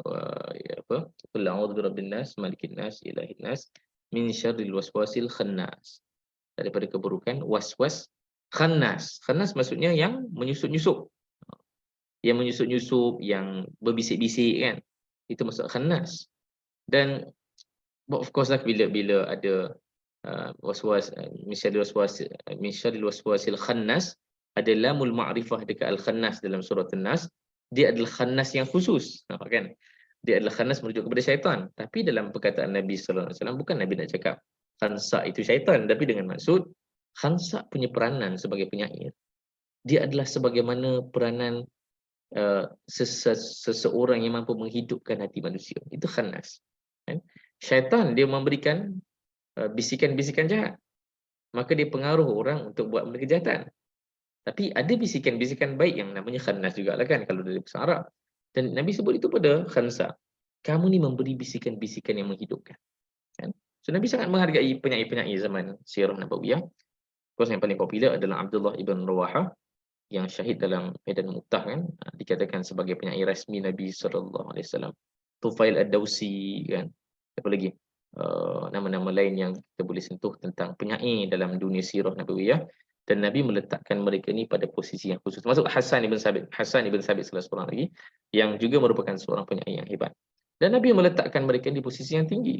apa? Qul a'udzu birabbin nas, malikin nas, ilahin nas, min syarril waswasil khannas. Daripada keburukan waswas khannas. Khannas maksudnya yang menyusup-nyusup. Yang menyusup-nyusup, yang berbisik-bisik kan. Itu maksud khannas. Dan of course lah bila ada waswas min syarril waswasil khannas, ada lamul ma'rifah dekat al-khannas dalam surah An-Nas. Dia adalah khannas yang khusus, kan? Dia adalah khannas merujuk kepada syaitan. Tapi dalam perkataan Nabi sallallahu alaihi wasallam, bukan Nabi nak cakap khansa itu syaitan, tapi dengan maksud khansa punya peranan sebagai penyair. Dia adalah sebagaimana peranan seseorang yang mampu menghidupkan hati manusia. Itu khannas. Kan? Syaitan dia memberikan bisikan-bisikan jahat. Maka dia pengaruh orang untuk buat benda kejahatan. Tapi ada bisikan-bisikan baik yang namanya khannas jugalah kan kalau dari bahasa Arab. Dan Nabi sebut itu pada khansa. Kamu ni memberi bisikan-bisikan yang menghidupkan. Kan? So Nabi sangat menghargai penyair-penyair zaman Sirah Nabawiyah. Of course yang paling popular adalah Abdullah ibn Rawahah yang syahid dalam Medan Mu'tah kan. Dikatakan sebagai penyair rasmi Nabi sallallahu alaihi wasallam. Tufail Ad-Dawsi kan. Apa lagi? Nama-nama lain yang kita boleh sentuh tentang penyair dalam dunia Sirah Nabawiyah. Dan Nabi meletakkan mereka ni pada posisi yang khusus. Termasuk Hasan ibn Sabit salah seorang lagi yang juga merupakan seorang penyair yang hebat. Dan Nabi meletakkan mereka di posisi yang tinggi.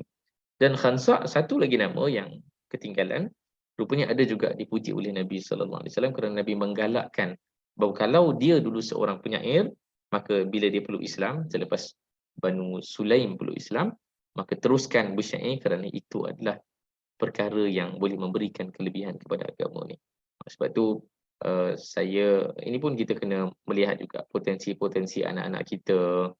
Dan Khansa satu lagi nama yang ketinggalan, rupanya ada juga dipuji oleh Nabi sallallahu alaihi wasallam kerana Nabi menggalakkan bahawa kalau dia dulu seorang penyair, maka bila dia peluk Islam selepas Banu Sulaim peluk Islam, maka teruskan bersyair kerana itu adalah perkara yang boleh memberikan kelebihan kepada agama ni. Sebab tu ini pun kita kena melihat juga potensi-potensi anak-anak kita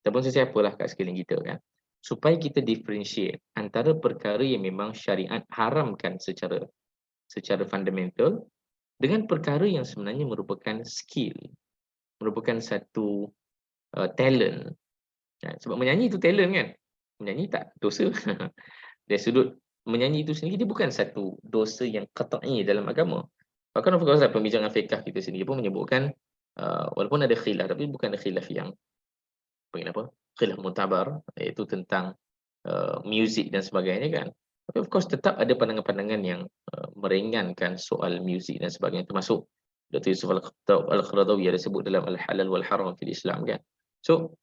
ataupun sesiapalah kat sekeliling kita kan, supaya kita differentiate antara perkara yang memang syariat haramkan secara fundamental dengan perkara yang sebenarnya merupakan skill, merupakan satu talent. Sebab menyanyi itu talent kan, menyanyi tak dosa. Dari sudut menyanyi itu sendiri dia bukan satu dosa yang qat'i dalam agama. Bahkan of course pembincangan fiqh kita sendiri pun menyebutkan walaupun ada khilaf, tapi bukan ada khilaf yang khilaf mutabar, iaitu tentang muzik dan sebagainya kan. Tapi of course tetap ada pandangan-pandangan yang meringankan soal muzik dan sebagainya, termasuk Dr. Yusuf Al-Qaradawi ada sebut dalam Al-Halal wal Haram fil Islam kan. So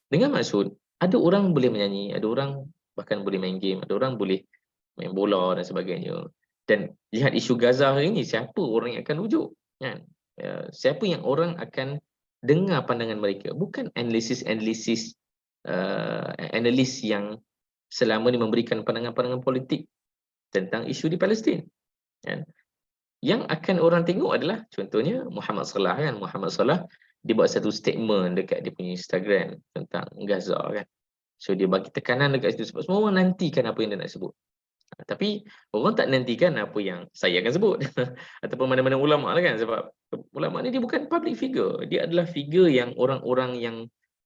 dengan maksud ada orang boleh menyanyi, ada orang bahkan boleh main game, ada orang boleh main bola dan sebagainya. Dan lihat isu Gaza hari ini, siapa orang yang akan rujuk kan? Siapa yang orang akan dengar pandangan mereka? Bukan analis yang selama ni memberikan pandangan-pandangan politik tentang isu di Palestin kan? Yang akan orang tengok adalah contohnya Muhammad Salah kan. Muhammad Salah dia buat satu statement dekat dia punya Instagram tentang Gaza kan. So dia bagi tekanan dekat situ sebab semua orang nantikan apa yang dia nak sebut. Tapi orang tak nantikan apa yang saya akan sebut ataupun mana-mana ulama lah kan, sebab ulama ni dia bukan public figure, dia adalah figure yang orang-orang yang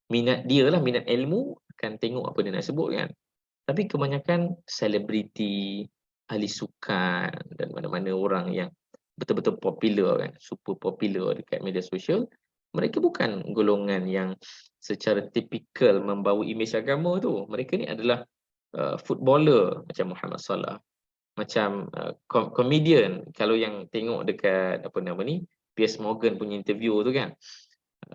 minat dia lah, minat ilmu akan tengok apa dia nak sebut kan. Tapi kebanyakan selebriti, ahli sukan dan mana-mana orang yang betul-betul popular kan, super popular dekat media sosial, mereka bukan golongan yang secara tipikal membawa imej agama tu. Mereka ni adalah footballer macam Muhammad Salah, macam komedian. Kalau yang tengok dekat Piers Morgan punya interview tu kan,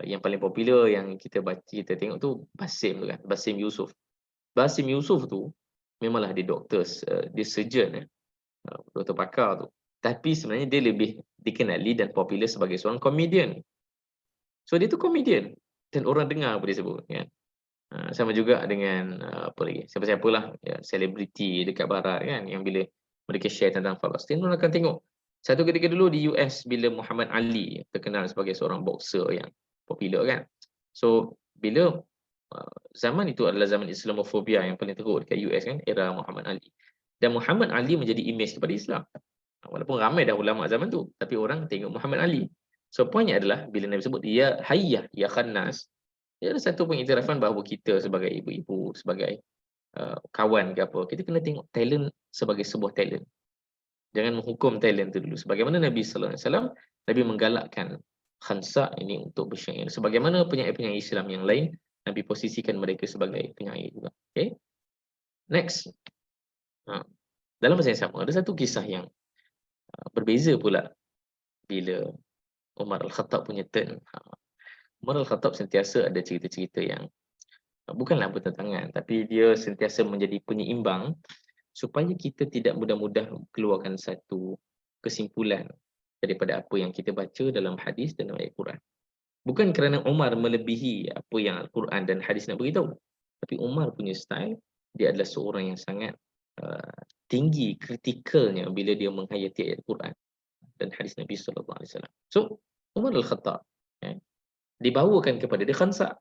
yang paling popular yang kita tengok tu Basim tu kan, Basim Yusof tu memanglah dia doktor, dia surgeon doktor pakar tu, tapi sebenarnya dia lebih dikenali dan popular sebagai seorang komedian. So dia tu komedian dan orang dengar apa dia sebut kan. Sama juga dengan apa lagi, siapa-siapalah ya, selebriti dekat barat kan, yang bila mereka share tentang Palestin, orang akan tengok. Satu ketika dulu di US bila Muhammad Ali terkenal sebagai seorang boxer yang popular kan. So bila zaman itu adalah zaman Islamofobia yang paling teruk dekat US kan, era Muhammad Ali. Dan Muhammad Ali menjadi imej kepada Islam. Walaupun ramai dah ulama zaman tu, tapi orang tengok Muhammad Ali. So poinnya adalah bila Nabi sebut ya hayyah ya khannas, ia ada satu pengiktirafan bahawa kita sebagai ibu-ibu, sebagai kawan ke apa, kita kena tengok talent sebagai sebuah talent. Jangan menghukum talent tu dulu. Sebagaimana Nabi sallallahu alaihi wasallam, Nabi menggalakkan Khansa ini untuk bersyair. Sebagaimana penyair-penyair Islam yang lain, Nabi posisikan mereka sebagai penyair juga. Okay? Next. Dalam masa yang sama, ada satu kisah yang berbeza pula bila Umar Al-Khattab punya turn. Umar Al-Khattab sentiasa ada cerita-cerita yang bukanlah bertentangan, tapi dia sentiasa menjadi penyeimbang supaya kita tidak mudah-mudah keluarkan satu kesimpulan daripada apa yang kita baca dalam hadis dan ayat Quran. Bukan kerana Umar melebihi apa yang Al-Quran dan hadis nak beritahu, tapi Umar punya style, dia adalah seorang yang sangat tinggi kritikalnya bila dia menghayati ayat Quran dan hadis Nabi sallallahu alaihi wasallam. So, Umar Al-Khattab dibawakan kepada dia Khansa.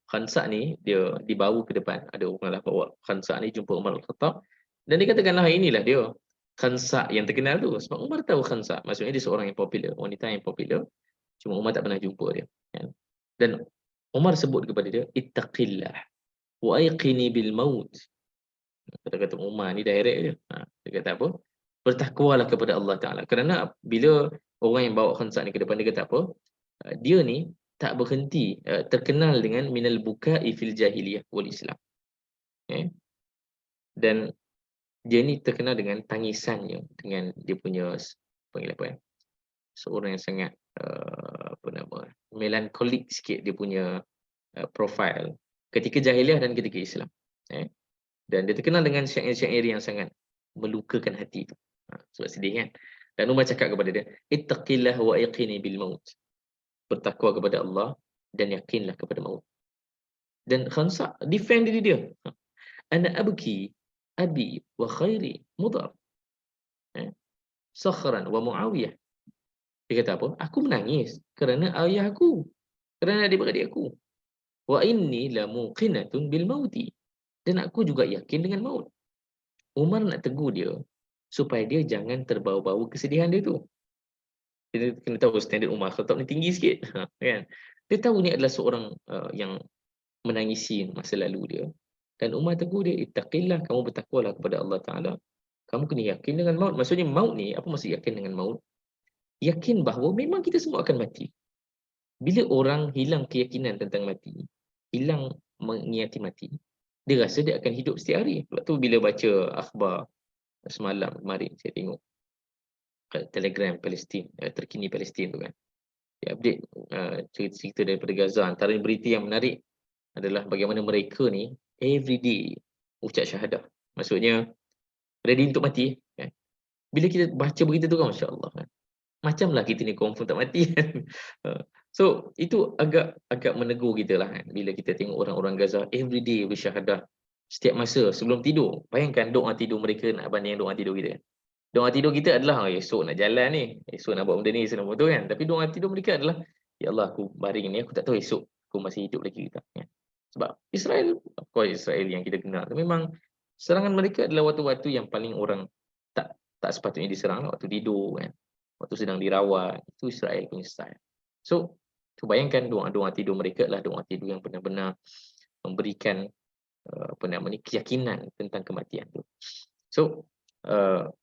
Khansa ni dia dibawa ke depan, ada orang lah bawa Khansa ni jumpa Umar Al-Khattab dan dia katakanlah inilah dia Khansa yang terkenal tu, sebab Umar tahu Khansa, maksudnya dia seorang yang popular, wanita yang popular, cuma Umar tak pernah jumpa dia kan. Dan Umar sebut kepada dia ittaqillah wa aiqini bil maut. Kata-kata Umar ni direct je. Dia kata apa? Bertakwalah kepada Allah Taala. Kerana bila orang yang bawa Khansa ni ke depan, dia kata apa? Dia ni tak berhenti terkenal dengan minal buka'i fil jahiliyah wal Islam. Dan dia ni terkenal dengan tangisannya, dengan dia punya panggil apa seorang yang sangat apa nama, melankolik sikit dia punya profile ketika jahiliah dan ketika Islam. Dan dia terkenal dengan syair-syair yang sangat melukakan hati tu. Sebab sedih kan. Dan Umar cakap kepada dia, ittaqillah wa iqini bil maut. Bertakwa kepada Allah dan yakinlah kepada maut. Dan Khansa defend diri dia. Ana abki abi wa khairi mudar. Sakhran wa Muawiyah. Dia kata apa? Aku menangis kerana ayah aku, kerana adik-beradik aku. Wa inni la muqinatun bil mauti. Dan aku juga yakin dengan maut. Umar nak tegur dia supaya dia jangan terbawa-bawa kesedihan dia tu. Kita kena tahu standard Umar Khattab ni tinggi sikit, kan? Dia tahu ni adalah seorang yang menangisi masa lalu dia. Dan Umar tegur dia, ittaqillah, kamu bertakwalah kepada Allah Taala. Kamu kena yakin dengan maut. Maksudnya maut ni, apa maksud yakin dengan maut? Yakin bahawa memang kita semua akan mati. Bila orang hilang keyakinan tentang mati, hilang mengiati mati, dia rasa dia akan hidup setiap hari. Sebab tu bila baca akhbar semalam kemarin, saya tengok Telegram Palestin, terkini Palestin tu kan. Dia update cerita-cerita daripada Gaza. Antara berita yang menarik adalah bagaimana mereka ni everyday ucap syahadah. Maksudnya ready untuk mati kan. Bila kita baca berita tu kan, masya-Allah kan. Macamlah kita ni confirm tak mati kan. So itu agak menegur kita lah kan. Bila kita tengok orang-orang Gaza everyday bersyahadah setiap masa sebelum tidur. Bayangkan doa tidur mereka nak banding doa tidur kita. Doa tidur kita adalah esok nak jalan ni, esok nak buat benda ni, senang betul kan. Tapi doa tidur mereka adalah ya Allah, aku baring ni, aku tak tahu esok aku masih hidup lagi ke tak kan. Sebab Israel, of course Israel yang kita kenal, memang serangan mereka adalah waktu-waktu yang paling orang tak sepatutnya diserang, waktu tidur kan. Waktu sedang dirawat, itu Israel punya style. So, bayangkan doa-doa tidur mereka adalah doa tidur yang benar-benar memberikan keyakinan tentang kematian tu. So,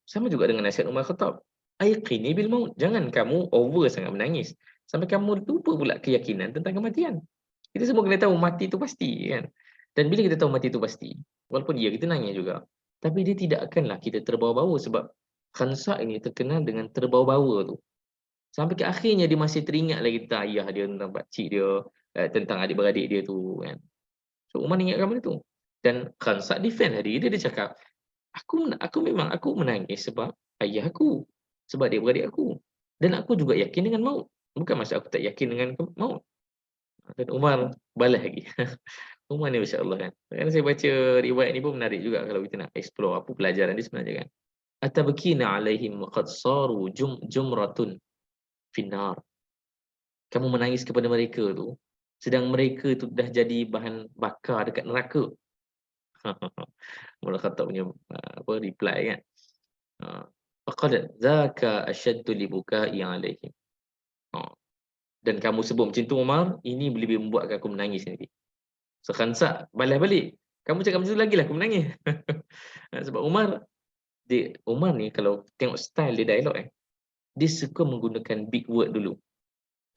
sama juga dengan nasihat Umar Khattab. Aiqini bil maut. Jangan kamu over sangat menangis sampai kamu lupa pula keyakinan tentang kematian. Kita semua kena tahu mati itu pasti kan. Dan bila kita tahu mati itu pasti, walaupun kita nangis juga, tapi dia tidak akanlah kita terbawa-bawa sebab Khansa ini terkenal dengan terbawa-bawa tu. Sampai ke akhirnya dia masih teringat lagi tentang ayah dia, tentang pakcik dia, tentang adik-beradik dia tu kan. So Umar ingatkan benda tu. Dan Khansa defend hari dia cakap, aku memang menangis sebab ayah aku, sebab adik-beradik aku. Dan aku juga yakin dengan maut. Bukan maksud aku tak yakin dengan maut. Dan Umar balas lagi. Umar ni Masya Allah kan. Kan saya baca riwayat ni pun menarik juga kalau kita nak explore apa pelajaran dia sebenarnya kan. Atabkina alaihim qad saru jumratun finnar. Kamu menangis kepada mereka tu sedang mereka tu dah jadi bahan bakar dekat neraka. Umar Khattab punya apa reply kan. Faqalat zaka ashaddu li bukai alaihim. Dan kamu sebut macam tu Umar, ini lebih membuatkan aku menangis nanti. So Khansa balas balik. Kamu cakap macam tu lagi lah aku menangis. Sebab Umar ni kalau tengok style dia dialog dia suka menggunakan big word dulu.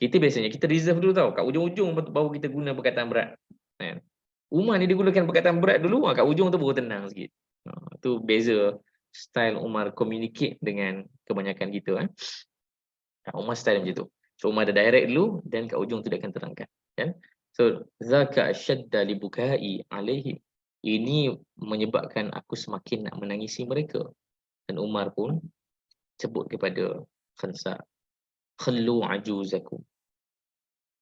Kita biasanya kita reserve dulu tau. Kat ujung-ujung baru kita guna perkataan berat. Kan? Umar ni dia gunakan perkataan berat dulu, kat ujung tu baru tenang sikit. Tu beza style Umar communicate dengan kebanyakan kita. Umar style macam tu. So Umar ada direct dulu dan kat ujung tu dia akan terangkan. Kan? So zaka asyadda li bukai alaihim. Ini menyebabkan aku semakin nak menangisi mereka. Dan Umar pun sebut kepada Khansa, khallu ajuzakum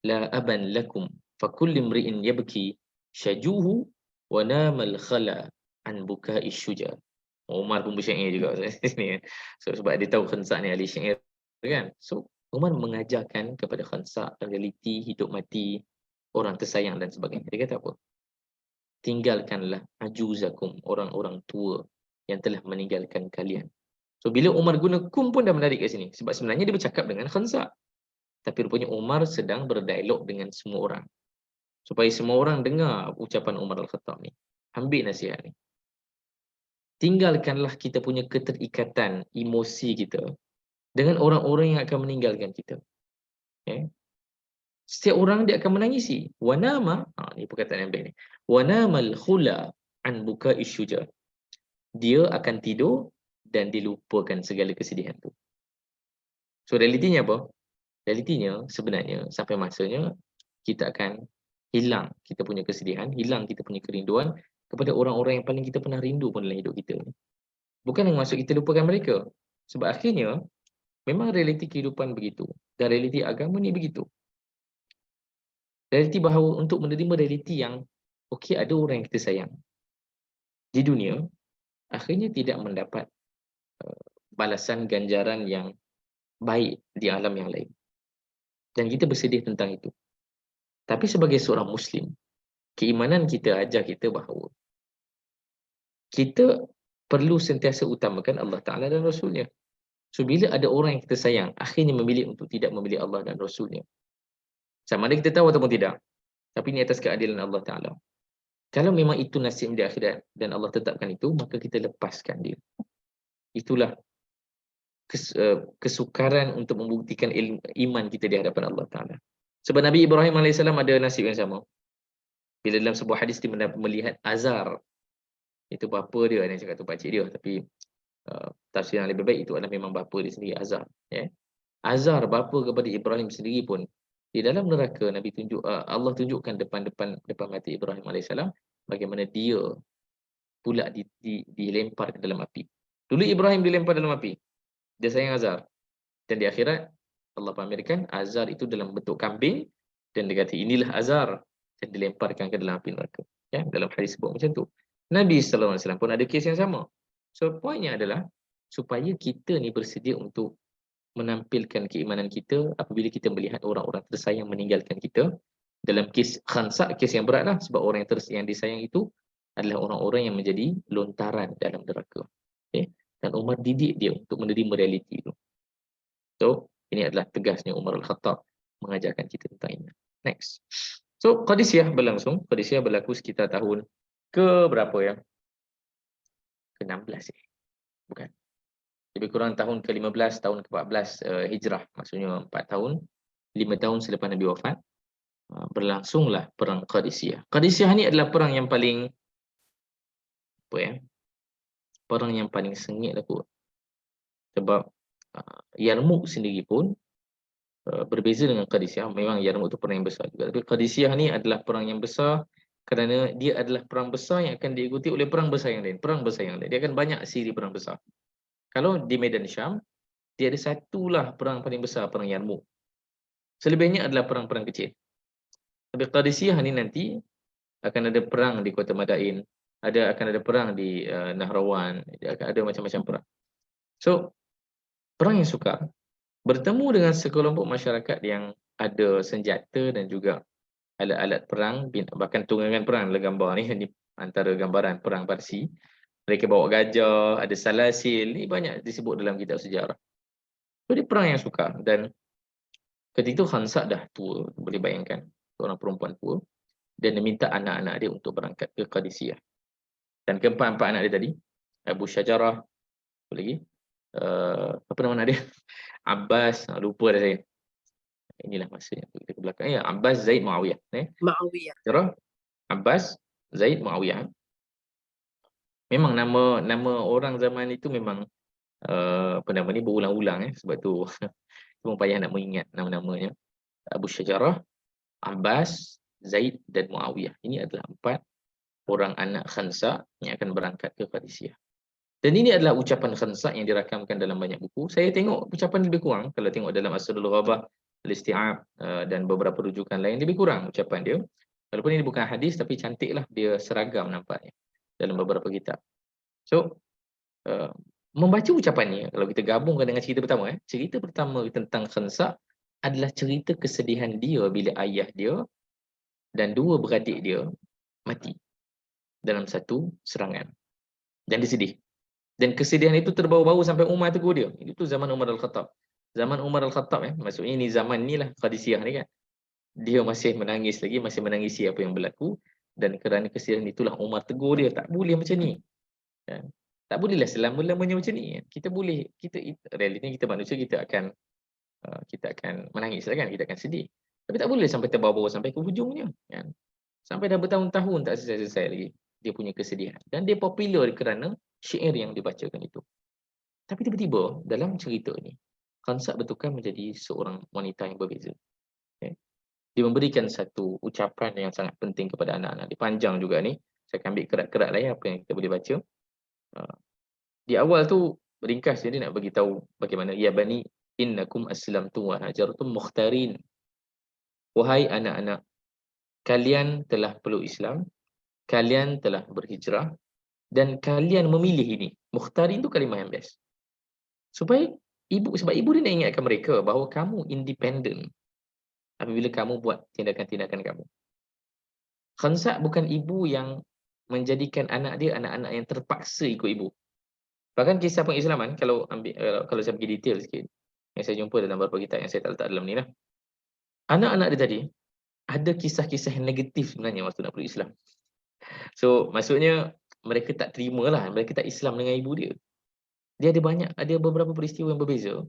la aban lakum fa kullu imri'in yabki syajuhu wa namal khala an bukai syuja. Umar pun bersyair juga sini. So sebab dia tahu Khansa ni ahli syair kan. So Umar mengajarkan kepada Khansa realiti hidup mati orang tersayang dan sebagainya. Dia kata apa? Tinggalkanlah ajuzakum, orang-orang tua yang telah meninggalkan kalian. So bila Umar guna kum pun dah menarik kat sini. Sebab sebenarnya dia bercakap dengan Khansa. Tapi rupanya Umar sedang berdialog dengan semua orang. Supaya semua orang dengar ucapan Umar Al-Khattab ni. Ambil nasihat ni. Tinggalkanlah kita punya keterikatan emosi kita dengan orang-orang yang akan meninggalkan kita. Okay? Setiap orang dia akan menangisi. Wanama, ni perkataan yang baik ni. Wanamal khula an buka isyuja. Dia akan tidur dan dilupakan segala kesedihan tu. So realitinya apa? Realitinya sebenarnya sampai masanya kita akan hilang kita punya kesedihan, hilang kita punya kerinduan kepada orang-orang yang paling kita pernah rindu pun dalam hidup kita. Bukan yang maksud kita lupakan mereka. Sebab akhirnya memang realiti kehidupan begitu. Dan realiti agama ni begitu. Realiti bahawa untuk menerima realiti yang okey, ada orang yang kita sayang di dunia, akhirnya tidak mendapat balasan ganjaran yang baik di alam yang lain. Dan kita bersedih tentang itu. Tapi sebagai seorang Muslim, keimanan kita ajar kita bahawa kita perlu sentiasa utamakan Allah Ta'ala dan Rasulnya. So bila ada orang yang kita sayang, akhirnya memilih untuk tidak memilih Allah dan Rasulnya. Sama ada kita tahu ataupun tidak. Tapi ini atas keadilan Allah Ta'ala. Kalau memang itu nasib di akhirat dan Allah tetapkan itu, maka kita lepaskan dia. Itulah kesukaran untuk membuktikan iman kita di hadapan Allah Ta'ala. Sebab Nabi Ibrahim AS ada nasib yang sama. Bila dalam sebuah hadis dia melihat Azar. Itu bapa dia, yang cakap tu pakcik dia. Tapi tafsir yang lebih baik itu adalah memang bapa dia sendiri, Azar. Azar, bapa kepada Ibrahim sendiri pun, di dalam neraka Allah tunjukkan depan mata Ibrahim AS bagaimana dia pula dilempar ke dalam api. Dulu Ibrahim dilempar dalam api. Dia sayang Azar. Dan di akhirat Allah pamerkan Azar itu dalam bentuk kambing dan dia kata inilah Azar dan dilemparkan ke dalam api neraka. Ya, dalam hadis sebut macam tu. Nabi SAW pun ada kes yang sama. So poinnya adalah supaya kita ni bersedia untuk menampilkan keimanan kita apabila kita melihat orang-orang tersayang meninggalkan kita. Dalam kes Khansa, kes yang berat lah, sebab orang yang disayang itu adalah orang-orang yang menjadi lontaran dalam neraka. Okay? Dan Umar didik dia untuk menerima realiti itu. So ini adalah tegasnya Umar Al-Khattab mengajarkan kita tentang ini. Next. So Qadisiyah berlangsung. Qadisiyah berlaku sekitar tahun ke berapa ya? Ke-16 bukan. Lebih kurang tahun ke-15, tahun ke-14 Hijrah. Maksudnya 4 tahun, 5 tahun selepas Nabi wafat, berlangsunglah perang Qadisiyah. Qadisiyah ni adalah perang yang paling perang yang paling sengit lah kot. Sebab Yarmouk sendiri pun berbeza dengan Qadisiyah. Memang Yarmouk itu perang yang besar juga. Tapi Qadisiyah ni adalah perang yang besar kerana dia adalah perang besar yang akan diikuti oleh perang besar yang lain. Perang besar yang lain. Dia akan banyak siri perang besar. Kalau di Medan Syam, dia ada satulah perang paling besar, perang Yarmouk. Selebihnya adalah perang-perang kecil. Tapi Qadisiyah ni nanti akan ada perang di Kota Madain, akan ada perang di Nahrawan, ada macam-macam perang. So, perang yang sukar bertemu dengan sekelompok masyarakat yang ada senjata dan juga alat-alat perang, bahkan tunggangan perang dalam gambar ni, ini antara gambaran perang Parsi. Mereka bawa gajah, ada salasil, ni banyak disebut dalam kitab sejarah. So, dia perang yang sukar dan ketika itu Khansa dah tua, boleh bayangkan, seorang perempuan tua, dan dia minta anak-anak dia untuk berangkat ke Qadisiyah. Dan keempat-empat anak dia tadi, Abu Syajarah, apa lagi? Apa nama anak dia? Abbas, lupa dah saya. Inilah masanya kita ke belakang. Ya, Abbas, Zaid, Muawiyah. Muawiyah. Syajarah, Abbas, Zaid, Muawiyah. Memang nama orang zaman itu memang apa nama ni berulang-ulang, sebab tu cuma payah nak mengingat nama-namanya. Abu Syajarah, Abbas, Zaid dan Muawiyah. Ini adalah 4 orang anak Khansa yang akan berangkat ke Qadisiyah. Dan ini adalah ucapan Khansa yang dirakamkan dalam banyak buku. Saya tengok ucapan lebih kurang kalau tengok dalam Asrul Ghabah, Al-Isti'ab dan beberapa rujukan lain, lebih kurang ucapan dia. Walaupun ini bukan hadis, tapi cantiklah, dia seragam nampaknya dalam beberapa kitab. So, membaca ucapannya, kalau kita gabungkan dengan cerita pertama, cerita pertama tentang Khansa adalah cerita kesedihan dia bila ayah dia dan 2 beradik dia mati dalam satu serangan. Dan dia sedih. Dan kesedihan itu terbawa-bawa sampai Umar tegur dia. Itu zaman Umar Al-Khattab. Zaman Umar Al-Khattab, maksudnya ini zaman inilah Qadisiyah ni kan. Dia masih menangis lagi, masih menangisi apa yang berlaku. Dan kerana kesedihan itulah Umar tegur dia, tak boleh macam ni. Tak bolehlah selama-lamanya macam ni. Kita boleh, realitinya kita manusia, kita akan menangis lah kan, kita akan sedih. Tapi tak boleh sampai terbawa-bawa sampai ke hujungnya. Kan? Sampai dah bertahun-tahun tak selesai-selesai lagi dia punya kesedihan. Dan dia popular kerana syair yang dibacakan itu. Tapi tiba-tiba dalam cerita ni, Khansa bertukar menjadi seorang wanita yang berbeza. Okay. Dia memberikan satu ucapan yang sangat penting kepada anak-anak. Dia panjang juga ni. Saya akan ambil kerat-kerat lah apa yang kita boleh baca. Di awal tu ringkas dia nak bagi tahu bagaimana ya bani innakum aslamtum wa hajartum mukhtarin. Wahai anak-anak, kalian telah peluk Islam, kalian telah berhijrah dan kalian memilih ini. Mukhtarin tu kalimah yang best. Sebab ibu dia nak ingatkan mereka bahawa kamu independen apabila kamu buat tindakan-tindakan kamu. Khansa bukan ibu yang menjadikan anak dia anak-anak yang terpaksa ikut ibu. Bahkan kisah pengislaman, kalau saya pergi detail sikit, yang saya jumpa dalam beberapa kitab yang saya tak letak dalam ni lah. Anak-anak dia tadi ada kisah-kisah yang negatif sebenarnya waktu nak peluk Islam. So maksudnya mereka tak terima lah, mereka tak Islam dengan ibu dia. Dia ada beberapa peristiwa yang berbeza.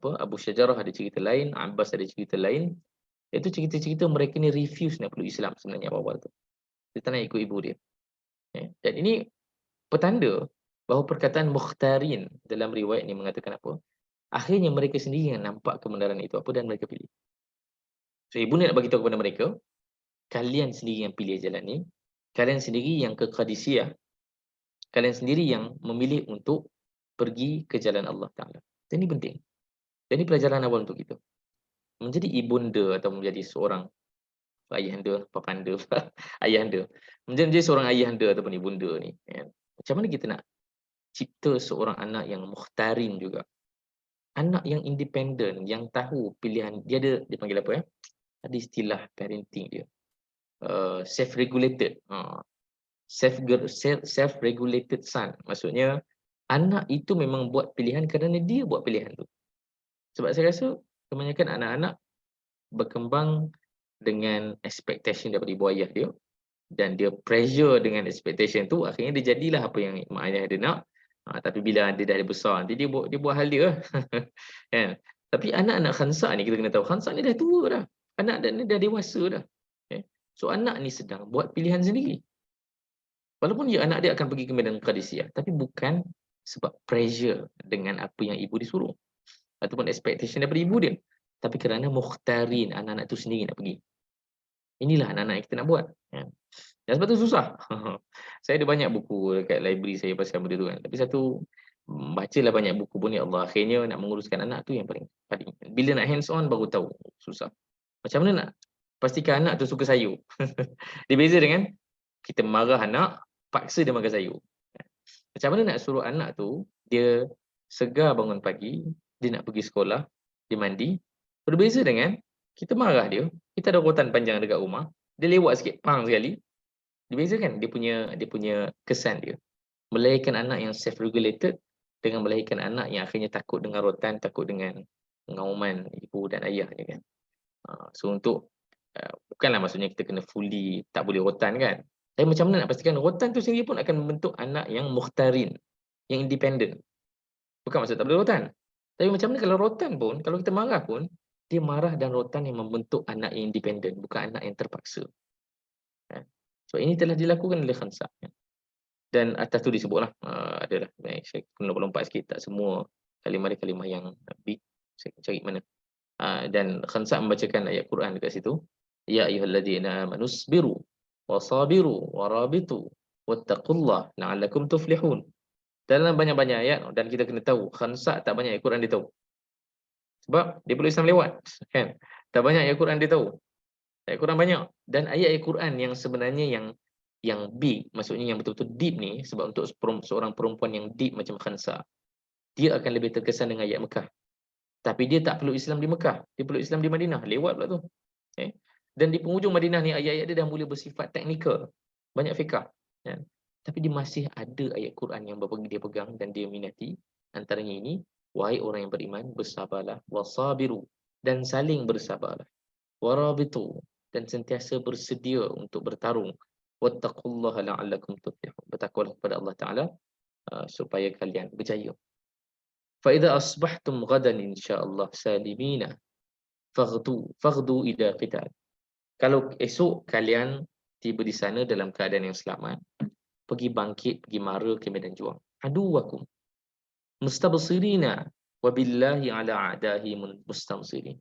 Abu Syajarah ada cerita lain, Abbas ada cerita lain. Itu cerita-cerita mereka ni refuse nak peluk Islam sebenarnya awal tu. Dia tak nak ikut ibu dia. Dan ini petanda bahawa perkataan mukhtarin dalam riwayat ni mengatakan apa? Akhirnya mereka sendiri yang nampak kebenaran itu apa dan mereka pilih. So ibu ni nak bagi tahu kepada mereka, kalian sendiri yang pilih jalan ni, kalian sendiri yang ke Qadisiyah, kalian sendiri yang memilih untuk pergi ke jalan Allah Ta'ala. Dan ini penting. Jadi pelajaran awal untuk kita. Menjadi ibunda atau menjadi seorang ayahanda, papanda, ayahanda. Menjadi seorang ayahanda ataupun ibunda ni. Macam mana kita nak cipta seorang anak yang mukhtarin juga. Anak yang independen, yang tahu pilihan. Dia panggil apa ya? Ada istilah parenting dia. Self-regulated. Self-regulated son. Maksudnya, anak itu memang buat pilihan kerana dia buat pilihan tu. Sebab saya rasa kebanyakan anak-anak berkembang dengan expectation daripada ibu ayah dia dan dia pressure dengan expectation tu, akhirnya dia jadilah apa yang mak ayah dia nak. Tapi bila dia dah besar nanti dia buat hal dia. Kan? Tapi anak-anak Khansa ni kita kena tahu, Khansa ni dah tua dah. Anak ni dah dewasa dah. So anak ni sedang buat pilihan sendiri. Walaupun anak dia akan pergi ke medan Qadisiyah, tapi bukan sebab pressure dengan apa yang ibu disuruh ataupun expectation daripada ibu dia, tapi kerana mukhtarin, anak-anak tu sendiri nak pergi. Inilah anak-anak yang kita nak buat. Dan sebab tu susah. Saya ada banyak buku dekat library saya pasal benda tu kan. Tapi bacalah banyak buku pun, ya Allah, akhirnya nak menguruskan anak tu yang paling. Bila nak hands on baru tahu susah. Macam mana nak pastikan anak tu suka sayur. Dia beza dengan kita marah anak, paksa dia makan sayur. Macam mana nak suruh anak tu, dia segar bangun pagi, dia nak pergi sekolah, dia mandi. Berbeza dengan kita marah dia, kita ada rotan panjang dekat rumah, dia lewat sikit, pang sekali. Dia beza kan dia punya kesan dia. Melahirkan anak yang self regulated dengan melahirkan anak yang akhirnya takut dengan rotan, takut dengan pengauman ibu dan ayahnya kan. So untuk bukanlah maksudnya kita kena fully tak boleh rotan kan. Tapi macam mana nak pastikan rotan tu sendiri pun akan membentuk anak yang mukhtarin, yang independent. Bukan maksud tak boleh rotan. Tapi macam mana kalau rotan pun, kalau kita marah pun, dia marah dan rotan yang membentuk anak yang independent, bukan anak yang terpaksa. So ini telah dilakukan oleh Khansa. Dan atas tu disebutlah, adalah, saya kena lompat sikit, tak semua kalimah-kalimah yang big, saya cari mana. Dan Khansa membacakan ayat Quran dekat situ. Ya ayyuhalladzina amanu sabiru wasabiru warabitu wattaqullah la'allakum tuflihun. Dalam banyak-banyak ayat, dan kita kena tahu Khansa tak banyak ayat Quran dia tahu. Sebab dia perlu Islam lewat kan. Tak banyak ayat Quran dia tahu. Ayat Quran banyak, dan ayat-ayat Quran yang sebenarnya yang big, maksudnya yang betul-betul deep ni, sebab untuk seorang perempuan yang deep macam Khansa, dia akan lebih terkesan dengan ayat Mekah. Tapi dia tak perlu Islam di Mekah, dia perlu Islam di Madinah, lewat pula tu. Okay. Dan di penghujung Madinah ni ayat-ayat dia dah mula bersifat teknikal, banyak fiqh kan. Tapi dia masih ada ayat Quran yang dia pegang dan dia minati. Antaranya ini, wahai orang yang beriman, bersabarlah, wasabiru, dan saling bersabarlah, warabitu, dan sentiasa bersedia untuk bertarung, wattaqullaha la'allakum tuflihun, bertakwalah kepada Allah Taala supaya kalian berjaya. Fa idza asbahtum ghadan insyaallah salimina faghdu ila qital. Kalau esok kalian tiba di sana dalam keadaan yang selamat, pergi bangkit, pergi mara ke medan juang. Aduwakum mustabsirina wabillahi ala a'dahi mustamsirin.